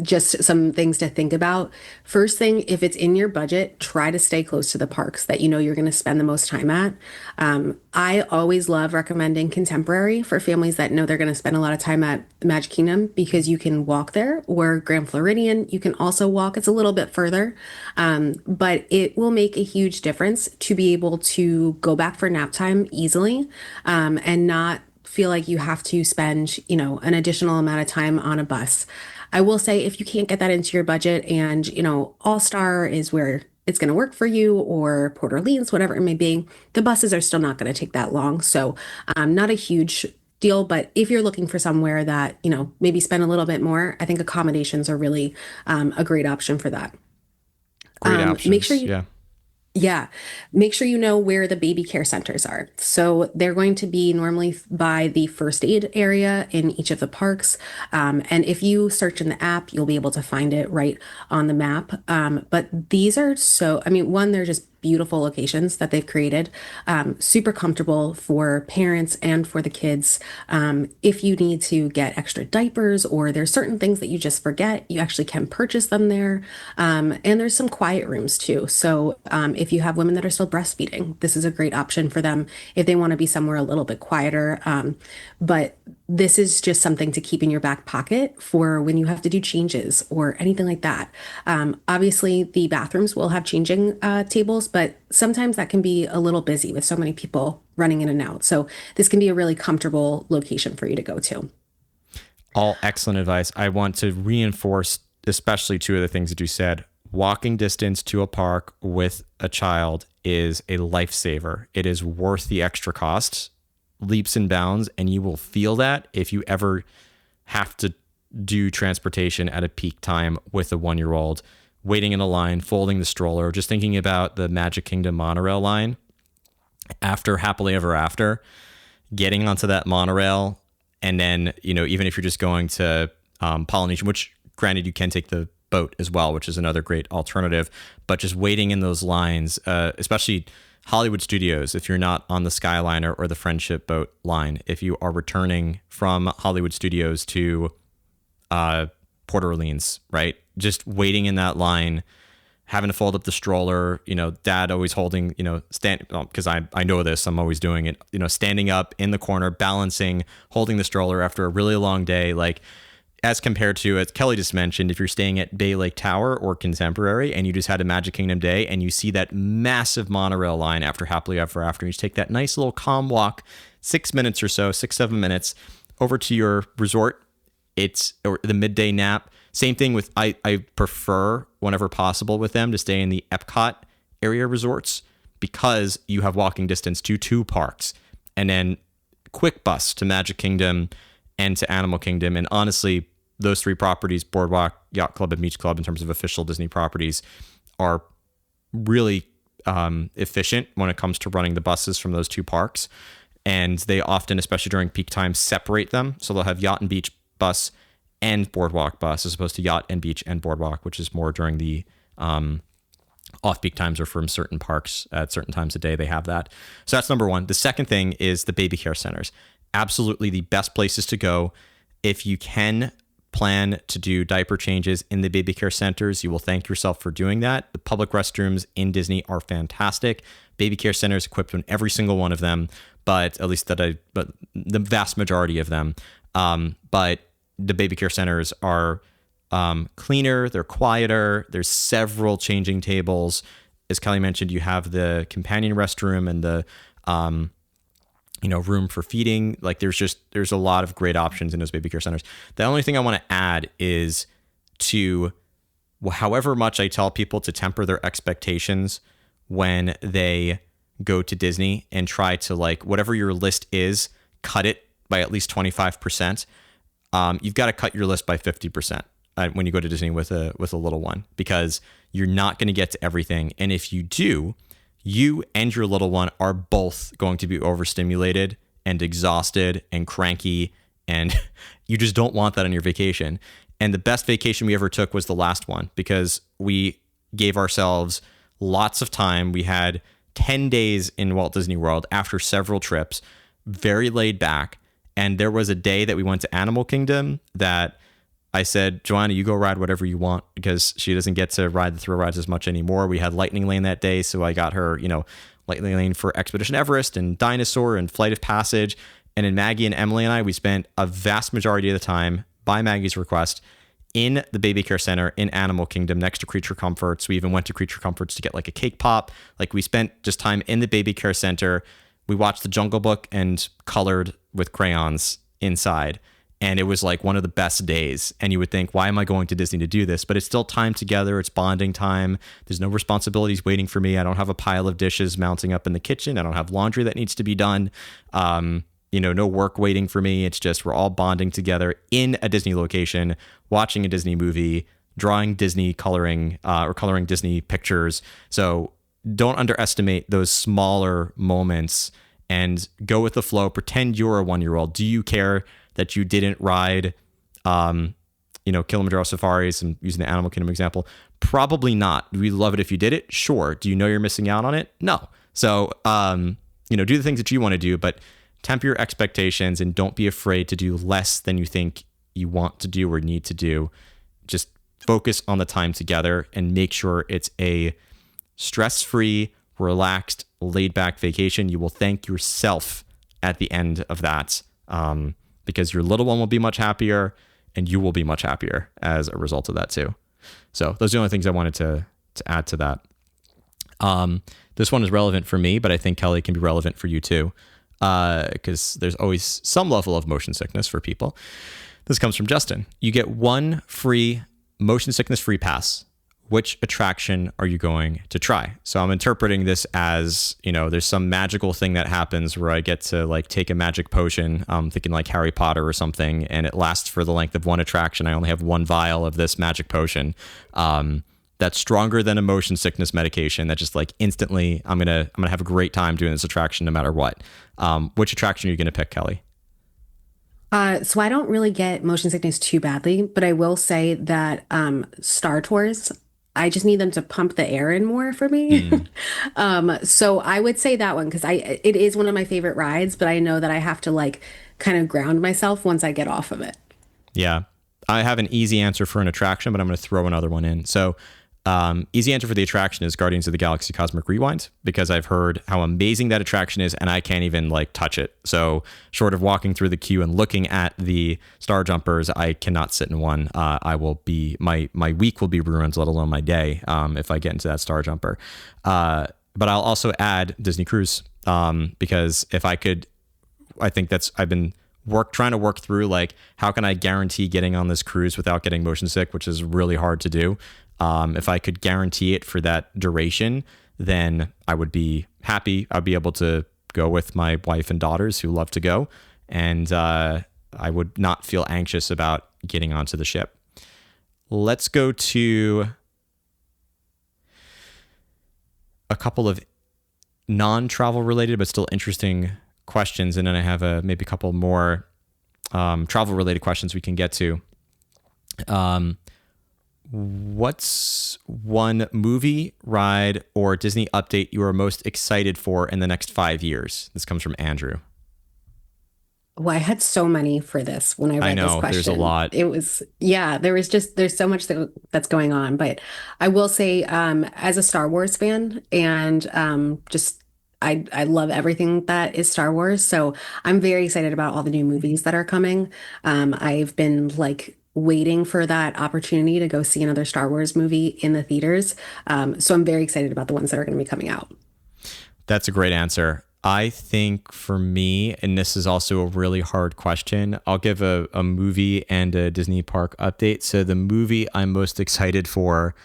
just some things to think about. First thing, if it's in your budget, try to stay close to the parks that you're going to spend the most time at. I always love recommending Contemporary for families that know they're going to spend a lot of time at the Magic Kingdom because you can walk there, or Grand Floridian, you can also walk. It's a little bit further, but it will make a huge difference to be able to go back for nap time easily, and not feel like you have to spend, an additional amount of time on a bus. I will say if you can't get that into your budget and, All Star is where it's going to work for you, or Port Orleans, whatever it may be, the buses are still not going to take that long. So not a huge deal, but if you're looking for somewhere that, maybe spend a little bit more, I think accommodations are really a great option for that. Great options. Make sure make sure you know where the baby care centers are. So they're going to be normally by the first aid area in each of the parks. And if you search in the app, you'll be able to find it right on the map. But these are one, they're just beautiful locations that they've created, super comfortable for parents and for the kids. If you need to get extra diapers or there's certain things that you just forget, you actually can purchase them there. And there's some quiet rooms too. So if you have women that are still breastfeeding, this is a great option for them if they want to be somewhere a little bit quieter. But this is just something to keep in your back pocket for when you have to do changes or anything like that. Obviously, the bathrooms will have changing tables, but sometimes that can be a little busy with so many people running in and out. So this can be a really comfortable location for you to go to. All excellent advice. I want to reinforce, especially 2 of the things that you said. Walking distance to a park with a child is a lifesaver. It is worth the extra cost, leaps and bounds, and you will feel that if you ever have to do transportation at a peak time with a 1-year-old, waiting in a line, folding the stroller, just thinking about the Magic Kingdom monorail line. after Happily Ever After, getting onto that monorail, and then, even if you're just going to Polynesian, which granted you can take the boat as well, which is another great alternative, but just waiting in those lines, especially Hollywood Studios, if you're not on the Skyliner or the Friendship boat line, if you are returning from Hollywood Studios to Port Orleans, right? Just waiting in that line, having to fold up the stroller, dad always holding, because I know this, I'm always doing it, standing up in the corner, balancing, holding the stroller after a really long day, like, as compared to, as Kelly just mentioned, if you're staying at Bay Lake Tower or Contemporary and you just had a Magic Kingdom day and you see that massive monorail line after Happily Ever After, and you just take that nice little calm walk, 6 minutes or so, 6-7 minutes over to your resort, or the midday nap. Same thing with, I prefer, whenever possible with them, to stay in the Epcot area resorts, because you have walking distance to 2 parks, and then quick bus to Magic Kingdom and to Animal Kingdom. And honestly, those 3 properties, Boardwalk, Yacht Club, and Beach Club, in terms of official Disney properties, are really efficient when it comes to running the buses from those 2 parks. And they often, especially during peak times, separate them. So they'll have Yacht and Beach bus and Boardwalk bus, as opposed to Yacht and Beach and Boardwalk, which is more during the off-peak times or from certain parks at certain times of day. They have that. So that's number one. The second thing is the baby care centers. Absolutely the best places to go. If you can plan to do diaper changes in the baby care centers, you will thank yourself for doing that. The public restrooms in Disney are fantastic. Baby care centers equipped in every single one of them, but at least but the vast majority of them. But the baby care centers are cleaner, they're quieter, there's several changing tables. As Kelly mentioned, you have the companion restroom and the room for feeding. Like, there's a lot of great options in those baby care centers. The only thing I want to add is to, however much I tell people to temper their expectations when they go to Disney and try to, like, whatever your list is, cut it by at least 25%. You've got to cut your list by 50% when you go to Disney with a little one, because you're not going to get to everything. And if you do, you and your little one are both going to be overstimulated and exhausted and cranky, and you just don't want that on your vacation. And the best vacation we ever took was the last one, because we gave ourselves lots of time. We had 10 days in Walt Disney World after several trips, very laid back. And there was a day that we went to Animal Kingdom that I said, Joanna, you go ride whatever you want, because she doesn't get to ride the thrill rides as much anymore. We had Lightning Lane that day, so I got her, Lightning Lane for Expedition Everest and Dinosaur and Flight of Passage. And then Maggie and Emily and I, we spent a vast majority of the time, by Maggie's request, in the baby care center in Animal Kingdom next to Creature Comforts. We even went to Creature Comforts to get like a cake pop. Like, we spent just time in the baby care center. We watched The Jungle Book and colored with crayons inside. And it was like one of the best days. And you would think, why am I going to Disney to do this? But it's still time together. It's bonding time. There's no responsibilities waiting for me. I don't have a pile of dishes mounting up in the kitchen. I don't have laundry that needs to be done. No work waiting for me. It's just, we're all bonding together in a Disney location, watching a Disney movie, drawing Disney coloring or coloring Disney pictures. So don't underestimate those smaller moments and go with the flow. Pretend you're a 1-year-old. Do you care that you didn't ride, Kilimanjaro safaris, and using the Animal Kingdom example? Probably not. Do we love it if you did it? Sure. Do you know you're missing out on it? No. So, do the things that you want to do, but temper your expectations and don't be afraid to do less than you think you want to do or need to do. Just focus on the time together and make sure it's a stress-free, relaxed, laid-back vacation. You will thank yourself at the end of that, because your little one will be much happier and you will be much happier as a result of that too. So those are the only things I wanted to add to that. This one is relevant for me, but I think, Kelly, can be relevant for you too, because there's always some level of motion sickness for people. This comes from Justin. You get 1 free motion sickness free pass. Which attraction are you going to try? So I'm interpreting this as, there's some magical thing that happens where I get to like take a magic potion. I'm thinking like Harry Potter or something, and it lasts for the length of one attraction. I only have 1 vial of this magic potion. that's stronger than a motion sickness medication that just like instantly I'm gonna have a great time doing this attraction no matter what. Which attraction are you gonna pick, Kelly? So I don't really get motion sickness too badly, but I will say that Star Tours, I just need them to pump the air in more for me. Mm, So I would say that one because I it is one of my favorite rides, but I know that I have to like kind of ground myself once I get off of it. yeah, I have an easy answer for an attraction, but I'm gonna throw another one in. So easy answer for the attraction is Guardians of the Galaxy Cosmic Rewind because I've heard how amazing that attraction is and I can't even like touch it. So short of walking through the queue and looking at the Star Jumpers, I cannot sit in one. I will be my week will be ruined, let alone my day, if I get into that Star Jumper. But I'll also add Disney Cruise because if I could, I think that's I've been trying to work through like how can I guarantee getting on this cruise without getting motion sick, which is really hard to do. If I could guarantee it for that duration, then I would be happy. I'd be able to go with my wife and daughters who love to go, and I would not feel anxious about getting onto the ship. Let's go to a couple of non-travel related but still interesting questions, and then I have maybe a couple more travel related questions we can get to. What's one movie, ride, or Disney update you are most excited for in the next 5 years? This comes from Andrew. Well, I had so many for this when I I read this know there's a question. lot. It was, yeah, there's so much that's going on. But I will say, as a Star Wars fan, and just I love everything that is Star Wars. So I'm very excited about all the new movies that are coming. I've been like waiting for that opportunity to go see another Star Wars movie in the theaters. So I'm very excited about the ones that are going to be coming out. That's a great answer. I think for me, and this is also a really hard question, I'll give a movie and a Disney park update. So the movie I'm most excited for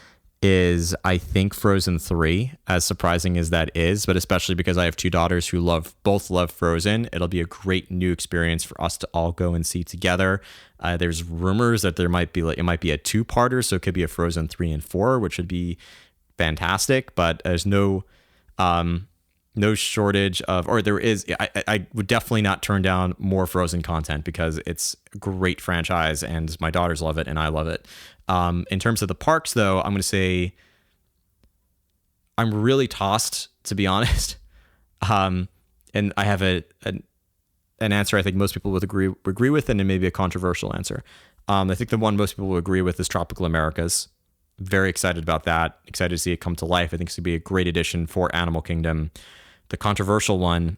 is, I think, Frozen 3, as surprising as that is, but especially because I have two daughters who both love Frozen. It'll be a great new experience for us to all go and see together. There's rumors that it might be a two-parter, so it could be a Frozen 3 and 4, which would be fantastic, but there's no shortage of, or there is, I would definitely not turn down more Frozen content because it's a great franchise and my daughters love it and I love it. In terms of the parks, though, I'm going to say I'm really tossed, to be honest. And I have an answer I think most people would agree with, and then maybe a controversial answer. I think the one most people will agree with is Tropical Americas. Very excited about that. Excited to see it come to life. I think it's going to be a great addition for Animal Kingdom. The controversial one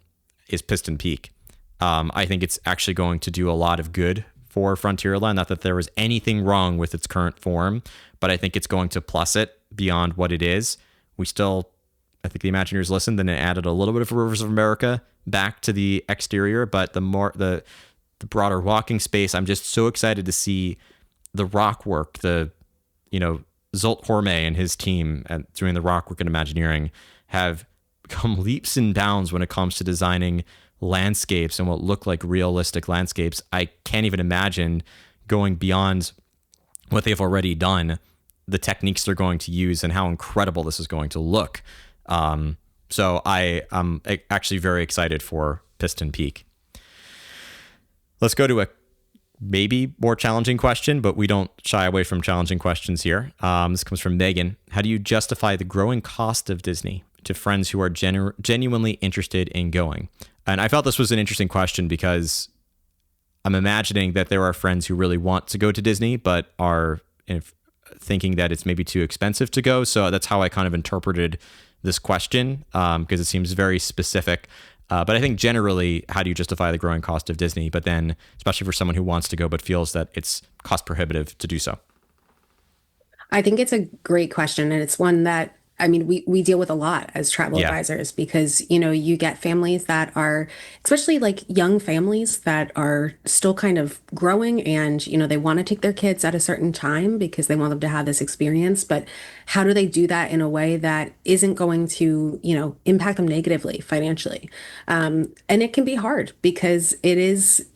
is Piston Peak. I think it's actually going to do a lot of good for Frontierland. Not that there was anything wrong with its current form, but I think it's going to plus it beyond what it is. I think the Imagineers listened and it added a little bit of Rivers of America back to the exterior, but the broader walking space, I'm just so excited to see the rock work, Zult Horme and his team doing the rock work in Imagineering have come leaps and bounds when it comes to designing landscapes and what look like realistic landscapes. I can't even imagine going beyond what they've already done, the techniques they're going to use, and how incredible this is going to look. So I am actually very excited for Piston Peak. Let's go to a maybe more challenging question, but we don't shy away from challenging questions here. This comes from Megan. How do you justify the growing cost of Disney to friends who are genuinely interested in going? And I felt this was an interesting question because I'm imagining that there are friends who really want to go to Disney, but are thinking that it's maybe too expensive to go. So that's how I kind of interpreted this question, because it seems very specific. But I think generally, how do you justify the growing cost of Disney? But then, especially for someone who wants to go but feels that it's cost prohibitive to do so. I think it's a great question, and it's one that I mean we deal with a lot as travel Yeah. advisors because you get families that are, especially like young families that are still kind of growing, and they want to take their kids at a certain time because they want them to have this experience, but how do they do that in a way that isn't going to impact them negatively financially? And it can be hard because it is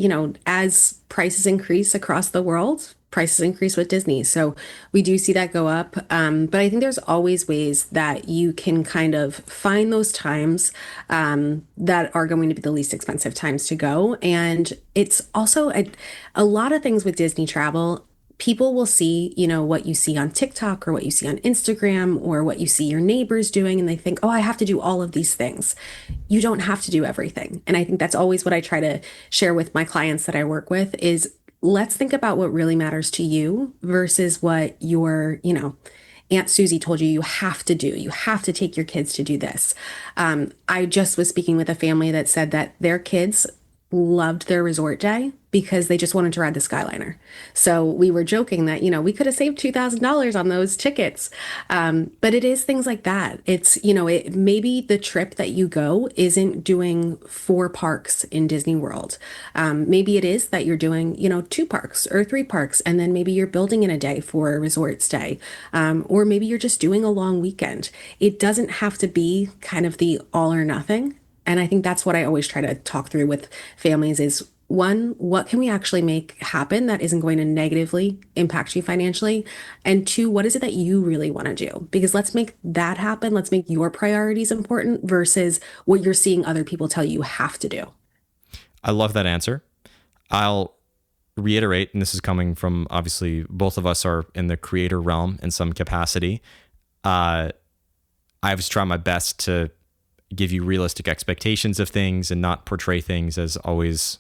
as prices increase across the world, prices increase with Disney. So we do see that go up. But I think there's always ways that you can kind of find those times that are going to be the least expensive times to go. And it's also a lot of things with Disney travel. People will see, what you see on TikTok or what you see on Instagram or what you see your neighbors doing, and they think, oh, I have to do all of these things. You don't have to do everything. And I think that's always what I try to share with my clients that I work with is let's think about what really matters to you versus what your, Aunt Susie told you have to do. You have to take your kids to do this. I just was speaking with a family that said that their kids loved their resort day because they just wanted to ride the Skyliner. So we were joking that, we could have saved $2,000 on those tickets. But it is things like that. It's, maybe the trip that you go isn't doing 4 parks in Disney World. Maybe it is that you're doing, 2 parks or 3 parks, and then maybe you're building in a day for a resort stay. Or maybe you're just doing a long weekend. It doesn't have to be kind of the all or nothing. And I think that's what I always try to talk through with families is one, what can we actually make happen that isn't going to negatively impact you financially? And two, what is it that you really want to do? Because let's make that happen. Let's make your priorities important versus what you're seeing other people tell you have to do. I love that answer. I'll reiterate, and this is coming from obviously both of us are in the creator realm in some capacity. I was trying my best to give you realistic expectations of things and not portray things as always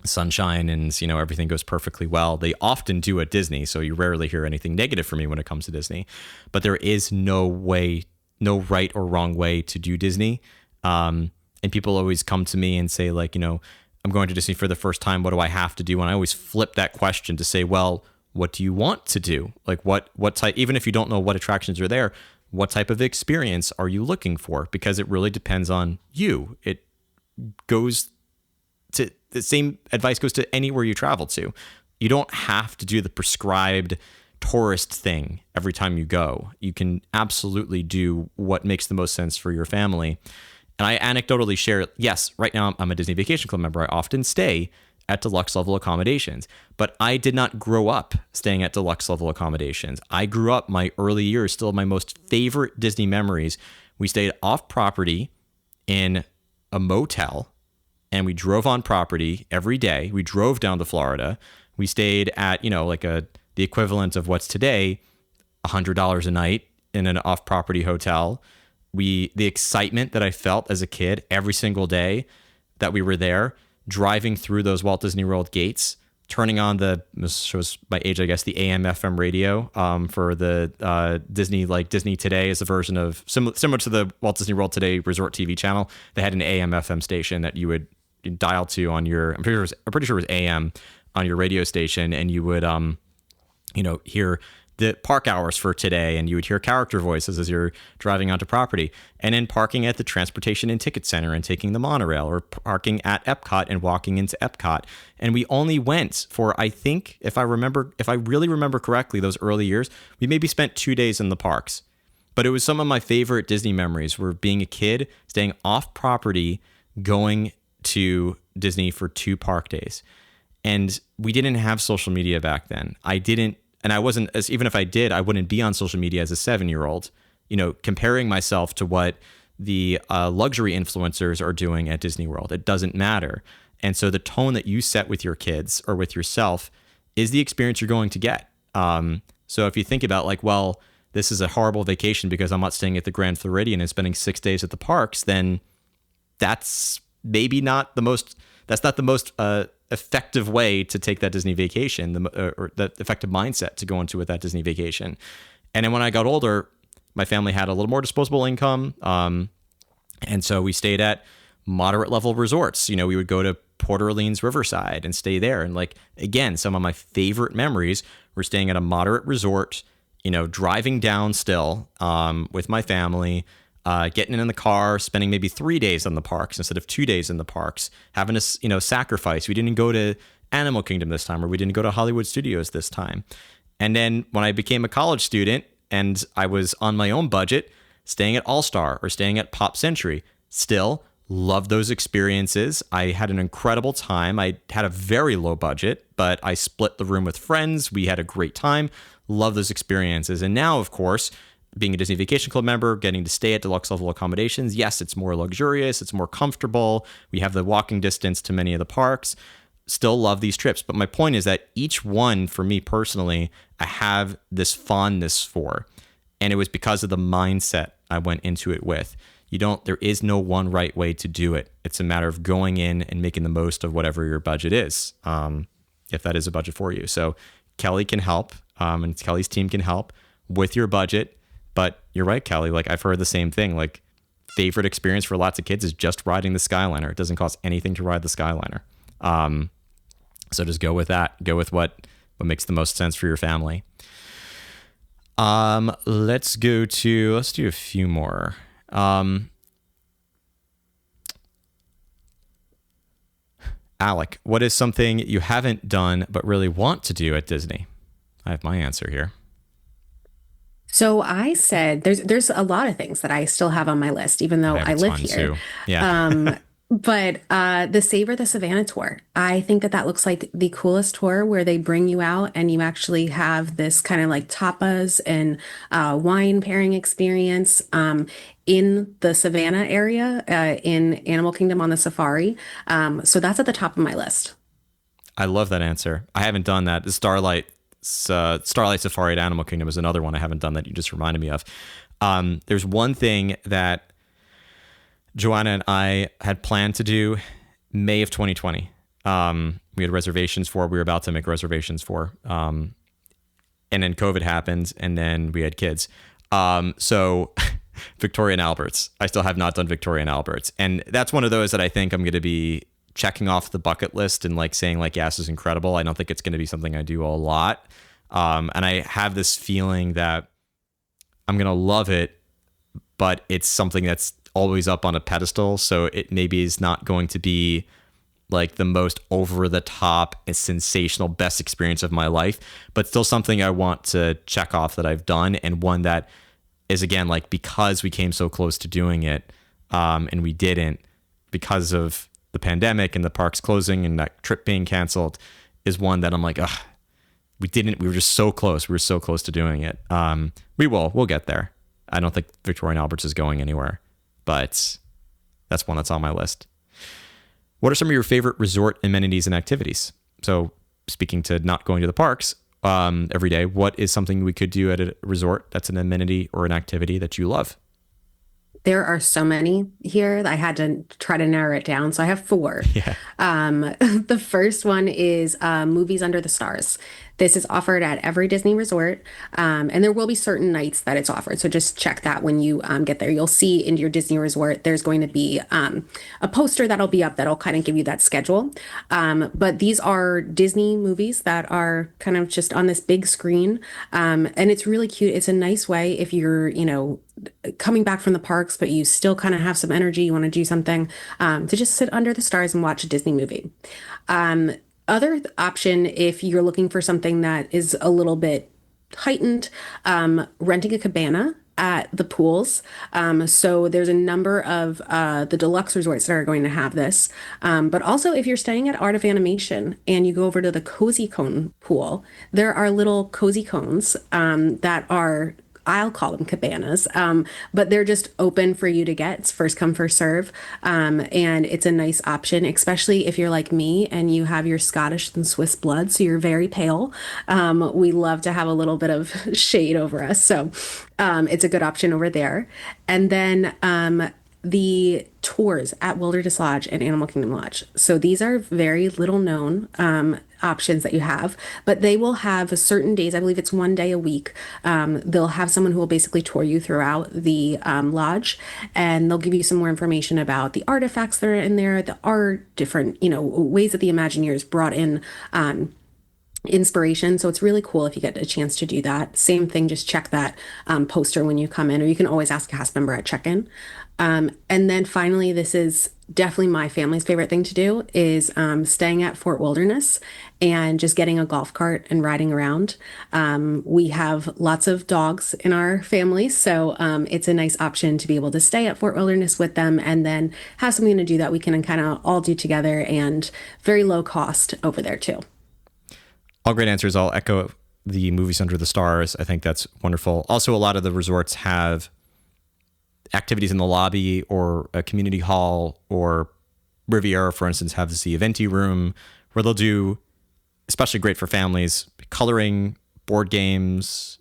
sunshine and everything goes perfectly well. They often do at Disney, so you rarely hear anything negative from me when it comes to Disney. But there is no right or wrong way to do Disney. And people always come to me and say like, I'm going to Disney for the first time. What do I have to do? And I always flip that question to say, well, what do you want to do? Like what type, even if you don't know what attractions are there, what type of experience are you looking for? Because it really depends on you. It goes to the same advice goes to anywhere you travel to. You don't have to do the prescribed tourist thing every time you go. You can absolutely do what makes the most sense for your family. And I anecdotally share, yes, right now I'm a Disney Vacation Club member. I often stay at deluxe level accommodations, but I did not grow up staying at deluxe level accommodations. I grew up, my early years, still my most favorite Disney memories. We stayed off property in a motel and we drove on property every day. We drove down to Florida. We stayed at, the equivalent of what's today, $100 a night in an off property hotel. The excitement that I felt as a kid every single day that we were there, driving through those Walt Disney World gates, turning on this shows my age, I guess, the AM FM radio for the Disney Today is a version of similar to the Walt Disney World Today Resort TV channel. They had an AM FM station that you would dial to on your, I'm pretty sure it was AM on your radio station, and you would hear the park hours for today, and you would hear character voices as you're driving onto property, and then parking at the transportation and ticket center and taking the monorail, or parking at Epcot and walking into Epcot. And we only went for, I think, if I really remember correctly, those early years, we maybe spent 2 days in the parks. But it was some of my favorite Disney memories were being a kid, staying off property, going to Disney for 2 park days. And we didn't have social media back then. And I wasn't, even if I did, I wouldn't be on social media as a 7-year-old, comparing myself to what the luxury influencers are doing at Disney World. It doesn't matter. And so the tone that you set with your kids or with yourself is the experience you're going to get. So if you think about like, well, this is a horrible vacation because I'm not staying at the Grand Floridian and spending 6 days at the parks, then that's maybe not the most effective way to take that Disney vacation, or that effective mindset to go into with that Disney vacation. And then when I got older, my family had a little more disposable income. And so we stayed at moderate level resorts. We would go to Port Orleans Riverside and stay there. And like, again, some of my favorite memories were staying at a moderate resort, driving down still with my family, getting in the car, spending maybe 3 days on the parks instead of 2 days in the parks, having to, sacrifice. We didn't go to Animal Kingdom this time, or we didn't go to Hollywood Studios this time. And then when I became a college student and I was on my own budget, staying at All Star or staying at Pop Century, still Love those experiences. I had an incredible time. I had a very low budget, but I split the room with friends. We had a great time. Love those experiences. And now, of course, being a Disney Vacation Club member, getting to stay at deluxe level accommodations, yes, it's more luxurious, it's more comfortable. We have the walking distance to many of the parks. Still love these trips. But my point is that each one, for me personally, I have this fondness for. And it was because of the mindset I went into it with. There is no one right way to do it. It's a matter of going in and making the most of whatever your budget is, if that is a budget for you. So Kelly can help, and Kelly's team can help with your budget. But you're right, Kelly. Like, I've heard the same thing. Like, favorite experience for lots of kids is just riding the Skyliner. It doesn't cost anything to ride the Skyliner. So just go with that. Go with what makes the most sense for your family. Let's do a few more. Alec, what is something you haven't done but really want to do at Disney? I have my answer here. So I said there's a lot of things that I still have on my list, even though I have I a live ton here. too. Yeah. But the Savor the Savannah tour, I think that looks like the coolest tour where they bring you out and you actually have this kind of like tapas and wine pairing experience in the Savannah area in Animal Kingdom on the safari. So that's at the top of my list. I love that answer. I haven't done that. The Starlight Safari at Animal Kingdom is another one I haven't done that you just reminded me of. There's one thing that Joanna and I had planned to do May of 2020. We had reservations for, we were about to make reservations for. And then COVID happened and then we had kids. So Victoria and Albert's, I still have not done Victoria and Albert's. And that's one of those that I think I'm going to be checking off the bucket list and like saying like, yes, is incredible. I don't think it's going to be something I do a lot. And I have this feeling that I'm going to love it, but it's something that's always up on a pedestal. So it maybe is not going to be like the most over the top and sensational best experience of my life, but still something I want to check off that I've done. And one that is, again, like, because we came so close to doing it, and we didn't because of the pandemic and the parks closing and that trip being canceled, is one that I'm like, ugh, we were just so close. We were so close to doing it. We'll get there. I don't think Victoria and Albert's is going anywhere, but that's one that's on my list. What are some of your favorite resort amenities and activities? So speaking to not going to the parks every day, what is something we could do at a resort that's an amenity or an activity that you love? There are so many here that I had to try to narrow it down. So I have four. Yeah. The first one is Movies Under the Stars. This is offered at every Disney resort, and there will be certain nights that it's offered. So just check that when you get there. You'll see in your Disney resort, there's going to be a poster that'll be up that'll kind of give you that schedule. But these are Disney movies that are kind of just on this big screen. And it's really cute. It's a nice way if you're, coming back from the parks, but you still kind of have some energy, you want to do something, to just sit under the stars and watch a Disney movie. Other option, if you're looking for something that is a little bit heightened, renting a cabana at the pools. So there's a number of the deluxe resorts that are going to have this. But also, if you're staying at Art of Animation and you go over to the Cozy Cone pool, there are little cozy cones that are, I'll call them cabanas, but they're just open for you to get. It's first come, first serve. And it's a nice option, especially if you're like me and you have your Scottish and Swiss blood, so you're very pale. We love to have a little bit of shade over us. So it's a good option over there. And then the tours at Wilderness Lodge and Animal Kingdom Lodge. So these are very little known options that you have, but they will have certain days. I believe it's one day a week. They'll have someone who will basically tour you throughout the lodge, and they'll give you some more information about the artifacts that are in there, the art, different, ways that the Imagineers brought in inspiration. So it's really cool if you get a chance to do that. Same thing, just check that poster when you come in, or you can always ask a cast member at check-in. And then finally, this is definitely my family's favorite thing to do is staying at Fort Wilderness and just getting a golf cart and riding around. We have lots of dogs in our family, so it's a nice option to be able to stay at Fort Wilderness with them and then have something to do that we can kind of all do together and very low cost over there too. All great answers. I'll echo the movies under the stars. I think that's wonderful. Also, a lot of the resorts have activities in the lobby or a community hall, or Riviera, for instance, has the Eventi room where they'll do, especially great for families, coloring, board games,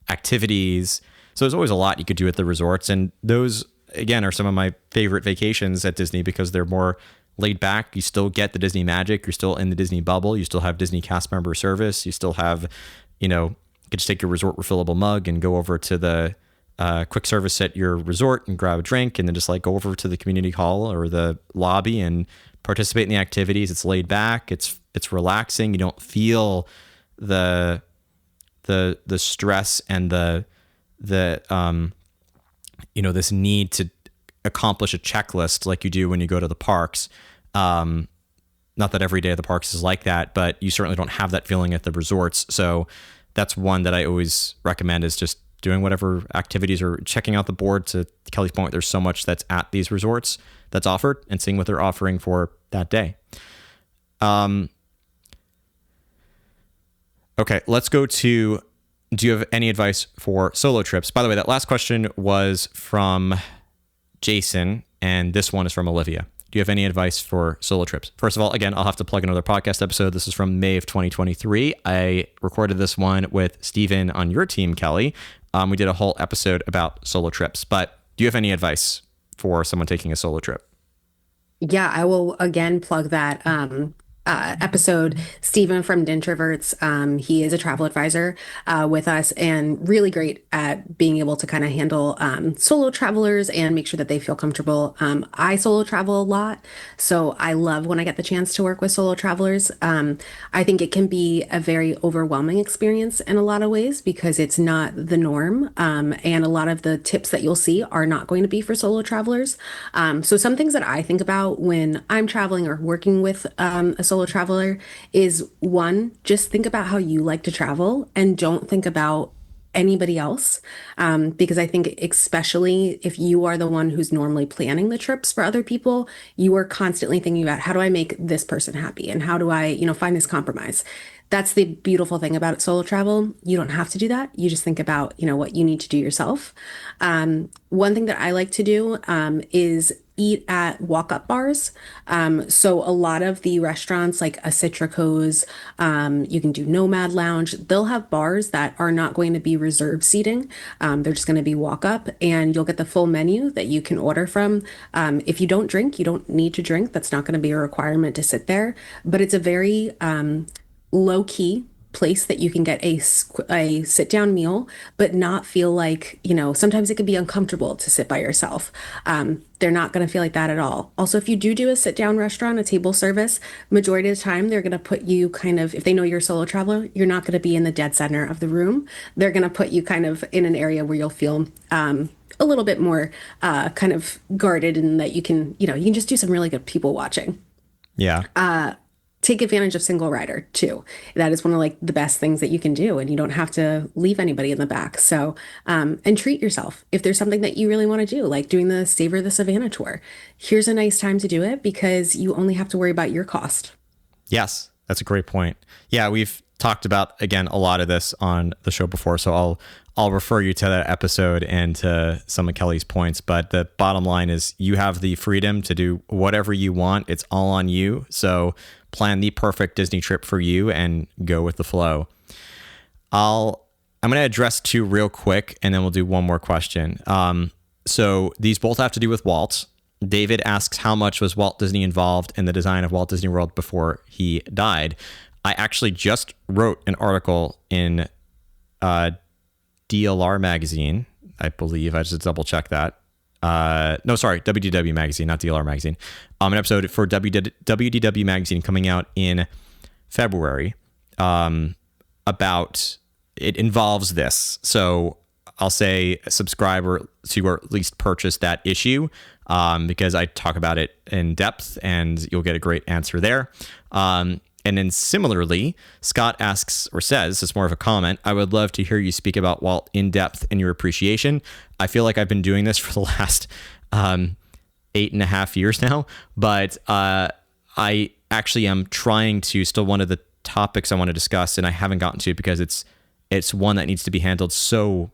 activities. So there's always a lot you could do at the resorts. And those, again, are some of my favorite vacations at Disney because they're more laid back. You still get the Disney magic. You're still in the Disney bubble. You still have Disney cast member service. You still have, you could just take your resort refillable mug and go over to the quick service at your resort and grab a drink, and then just like go over to the community hall or the lobby and participate in the activities. It's laid back. It's relaxing. You don't feel the stress and the this need to accomplish a checklist like you do when you go to the parks. Not that every day of the parks is like that, but you certainly don't have that feeling at the resorts. So that's one that I always recommend, is just doing whatever activities or checking out the board. To Kelly's point, there's so much that's at these resorts that's offered, and seeing what they're offering for that day. Okay, let's go to, do you have any advice for solo trips? By the way, that last question was from Jason, and this one is from Olivia. Do you have any advice for solo trips? First of all, again, I'll have to plug another podcast episode. This is from May of 2023. I recorded this one with Steven on your team, Kelly. We did a whole episode about solo trips. But do you have any advice for someone taking a solo trip? Yeah, I will again plug that episode. Stephen from Dintroverts, he is a travel advisor with us and really great at being able to kind of handle solo travelers and make sure that they feel comfortable. I solo travel a lot, so I love when I get the chance to work with solo travelers. I think it can be a very overwhelming experience in a lot of ways because it's not the norm, and a lot of the tips that you'll see are not going to be for solo travelers. So some things that I think about when I'm traveling or working with a solo traveler is, one, just think about how you like to travel and don't think about anybody else. Because I think especially if you are the one who's normally planning the trips for other people, you are constantly thinking about, how do I make this person happy? And how do I, find this compromise? That's the beautiful thing about solo travel. You don't have to do that. You just think about, what you need to do yourself. One thing that I like to do is eat at walk-up bars. So a lot of the restaurants like a Citrico's, you can do Nomad Lounge. They'll have bars that are not going to be reserved seating. They're just going to be walk-up, and you'll get the full menu that you can order from. If you don't drink, you don't need to drink. That's not going to be a requirement to sit there. But it's a very low-key place that you can get a sit-down meal, but not feel like, sometimes it can be uncomfortable to sit by yourself. They're not going to feel like that at all. Also, if you do a sit-down restaurant, a table service, majority of the time, they're going to put you kind of, if they know you're a solo traveler, you're not going to be in the dead center of the room. They're going to put you kind of in an area where you'll feel a little bit more kind of guarded, and that you can just do some really good people watching. Yeah. Take advantage of single rider too. That is one of the best things that you can do, and you don't have to leave anybody in the back. So, and treat yourself. If there's something that you really want to do, like doing the Savor the Savannah tour, here's a nice time to do it because you only have to worry about your cost. Yes, that's a great point. Yeah, we've talked about, again, a lot of this on the show before, so I'll refer you to that episode and to some of Kelly's points. But the bottom line is, you have the freedom to do whatever you want. It's all on you. So plan the perfect Disney trip for you and go with the flow. I'm going to address two real quick, and then we'll do one more question. So these both have to do with Walt. David asks, how much was Walt Disney involved in the design of Walt Disney World before he died? I actually just wrote an article in DLR magazine, I believe. I just double check that. No, sorry, WDW magazine, not DLR magazine. An episode for WDW magazine coming out in February about, it involves this. So I'll say subscribe to, or at least purchase that issue. because I talk about it in depth, and you'll get a great answer there. And then similarly, Scott asks or says, it's more of a comment, I would love to hear you speak about Walt in depth in your appreciation. I feel like I've been doing this for the last 8.5 years now, but I actually am trying to, still one of the topics I want to discuss, and I haven't gotten to because it's one that needs to be handled so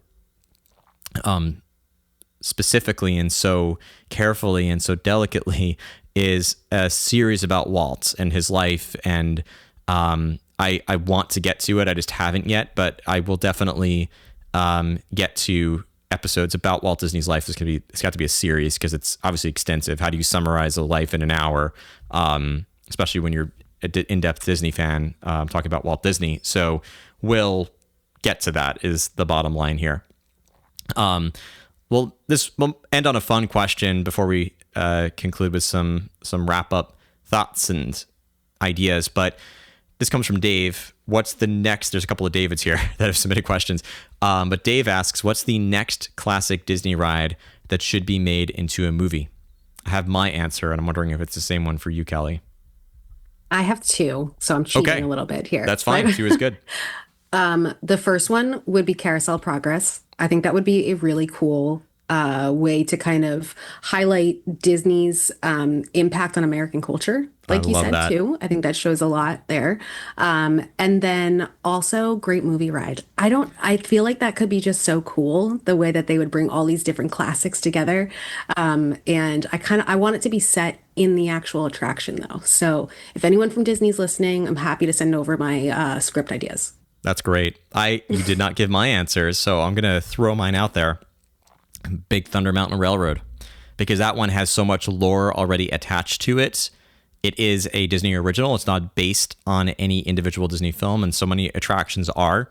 specifically and so carefully and so delicately, is a series about Walt and his life. And I want to get to it. I just haven't yet, but I will definitely get to episodes about Walt Disney's life. It's got to be a series because it's obviously extensive. How do you summarize a life in an hour? Especially when you're an in-depth Disney fan, talking about Walt Disney. So we'll get to that, is the bottom line here. Well, this will end on a fun question before we conclude with some wrap-up thoughts and ideas. But this comes from Dave. What's the next? There's a couple of Davids here that have submitted questions. But Dave asks, what's the next classic Disney ride that should be made into a movie? I have my answer, and I'm wondering if it's the same one for you, Kelly. I have two, so I'm cheating a little bit here. That's fine. Two is good. The first one would be Carousel Progress. I think that would be a really cool way to kind of highlight Disney's impact on American culture, like you said, too. I think that shows a lot there. And then also great movie ride. I feel like that could be just so cool, the way that they would bring all these different classics together. And I want it to be set in the actual attraction, though. So if anyone from Disney's listening, I'm happy to send over my script ideas. That's great. You did not give my answers, so I'm going to throw mine out there. Big Thunder Mountain Railroad, because that one has so much lore already attached to it. It is a Disney original. It's not based on any individual Disney film, and so many attractions are.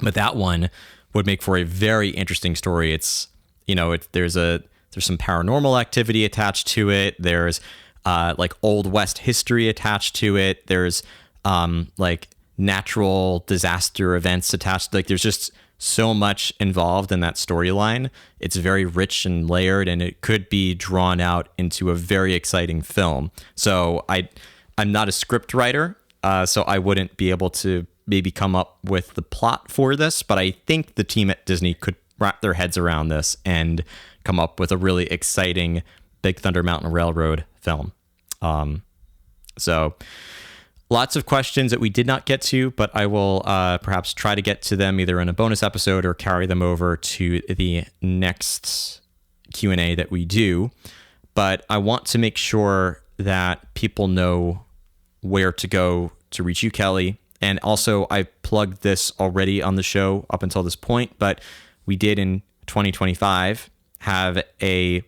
But that one would make for a very interesting story. There's some paranormal activity attached to it. There's like Old West history attached to it. There's like natural disaster events attached. Like there's just so much involved in that storyline. It's very rich and layered, and it could be drawn out into a very exciting film. So I'm not a script writer, so I wouldn't be able to maybe come up with the plot for this, but I think the team at Disney could wrap their heads around this and come up with a really exciting Big Thunder Mountain Railroad film. So lots of questions that we did not get to, but I will perhaps try to get to them either in a bonus episode or carry them over to the next Q&A that we do. But I want to make sure that people know where to go to reach you, Kelly. And also, I plugged this already on the show up until this point, but we did in 2025 have a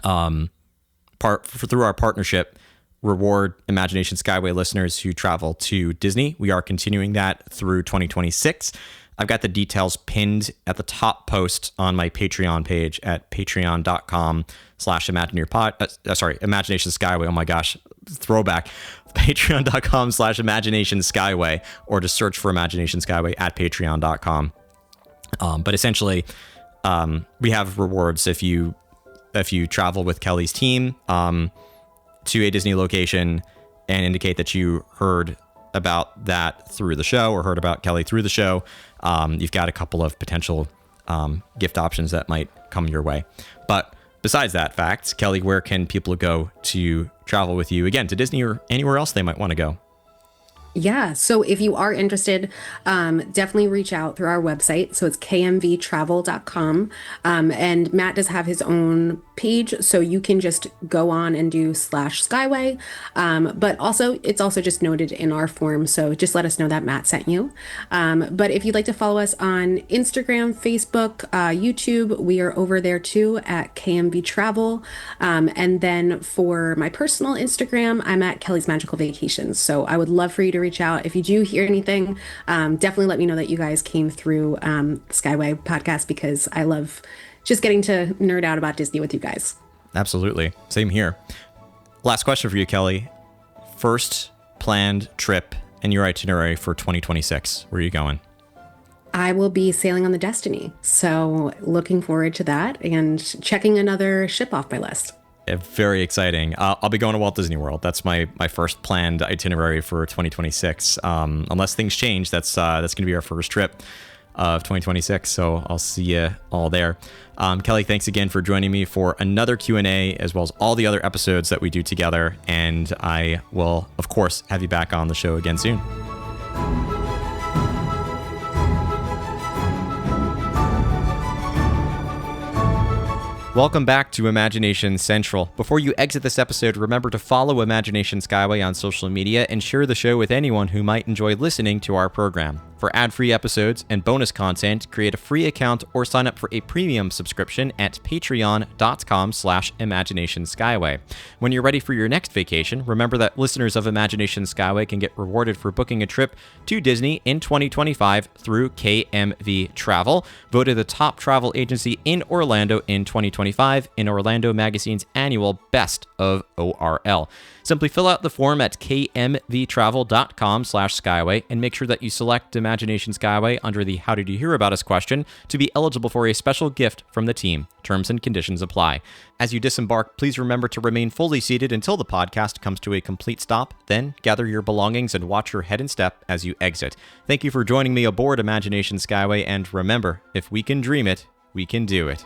through our partnership, reward Imagination Skyway listeners who travel to Disney. We are continuing that through 2026. I've got the details pinned at the top post on my Patreon page at Imagination Skyway. Oh my gosh, throwback. Patreon.com/Imagination Skyway, or just search for Imagination Skyway at patreon.com. But essentially, we have rewards if you travel with Kelly's team to a Disney location and indicate that you heard about that through the show or heard about Kelly through the show. You've got a couple of potential gift options that might come your way. But besides that fact, Kelly, where can people go to travel with you, again, to Disney or anywhere else they might want to go? Yeah. So if you are interested, definitely reach out through our website. So it's kmvtravel.com. And Matt does have his own page, so you can just go on and do /Skyway. But also, it's also just noted in our form. So just let us know that Matt sent you. But if you'd like to follow us on Instagram, Facebook, YouTube, we are over there too at KMV Travel. And then for my personal Instagram, I'm at Kelly's Magical Vacations. So I would love for you to reach out. If you do hear anything, definitely let me know that you guys came through Skyway podcast, because I love just getting to nerd out about Disney with you guys. Absolutely. Same here. Last question for you, Kelly. First planned trip and your itinerary for 2026. Where are you going? I will be sailing on the Destiny. So looking forward to that and checking another ship off my list. Very exciting. I'll be going to Walt Disney World. That's my first planned itinerary for 2026. Unless things change, that's going to be our first trip of 2026. So I'll see you all there. Kelly, thanks again for joining me for another Q&A, as well as all the other episodes that we do together. And I will, of course, have you back on the show again soon. Welcome back to Imagination Central. Before you exit this episode, remember to follow Imagination Skyway on social media and share the show with anyone who might enjoy listening to our program. For ad-free episodes and bonus content, create a free account or sign up for a premium subscription at patreon.com/imaginationskyway. When you're ready for your next vacation, remember that listeners of Imagination Skyway can get rewarded for booking a trip to Disney in 2025 through KMV Travel, voted the top travel agency in Orlando in 2025 in Orlando Magazine's annual Best of ORL. Simply fill out the form at kmvtravel.com/skyway and make sure that you select Imagination Skyway under the How Did You Hear About Us question to be eligible for a special gift from the team. Terms and conditions apply. As you disembark, please remember to remain fully seated until the podcast comes to a complete stop. Then gather your belongings and watch your head and step as you exit. Thank you for joining me aboard Imagination Skyway, and remember, if we can dream it, we can do it.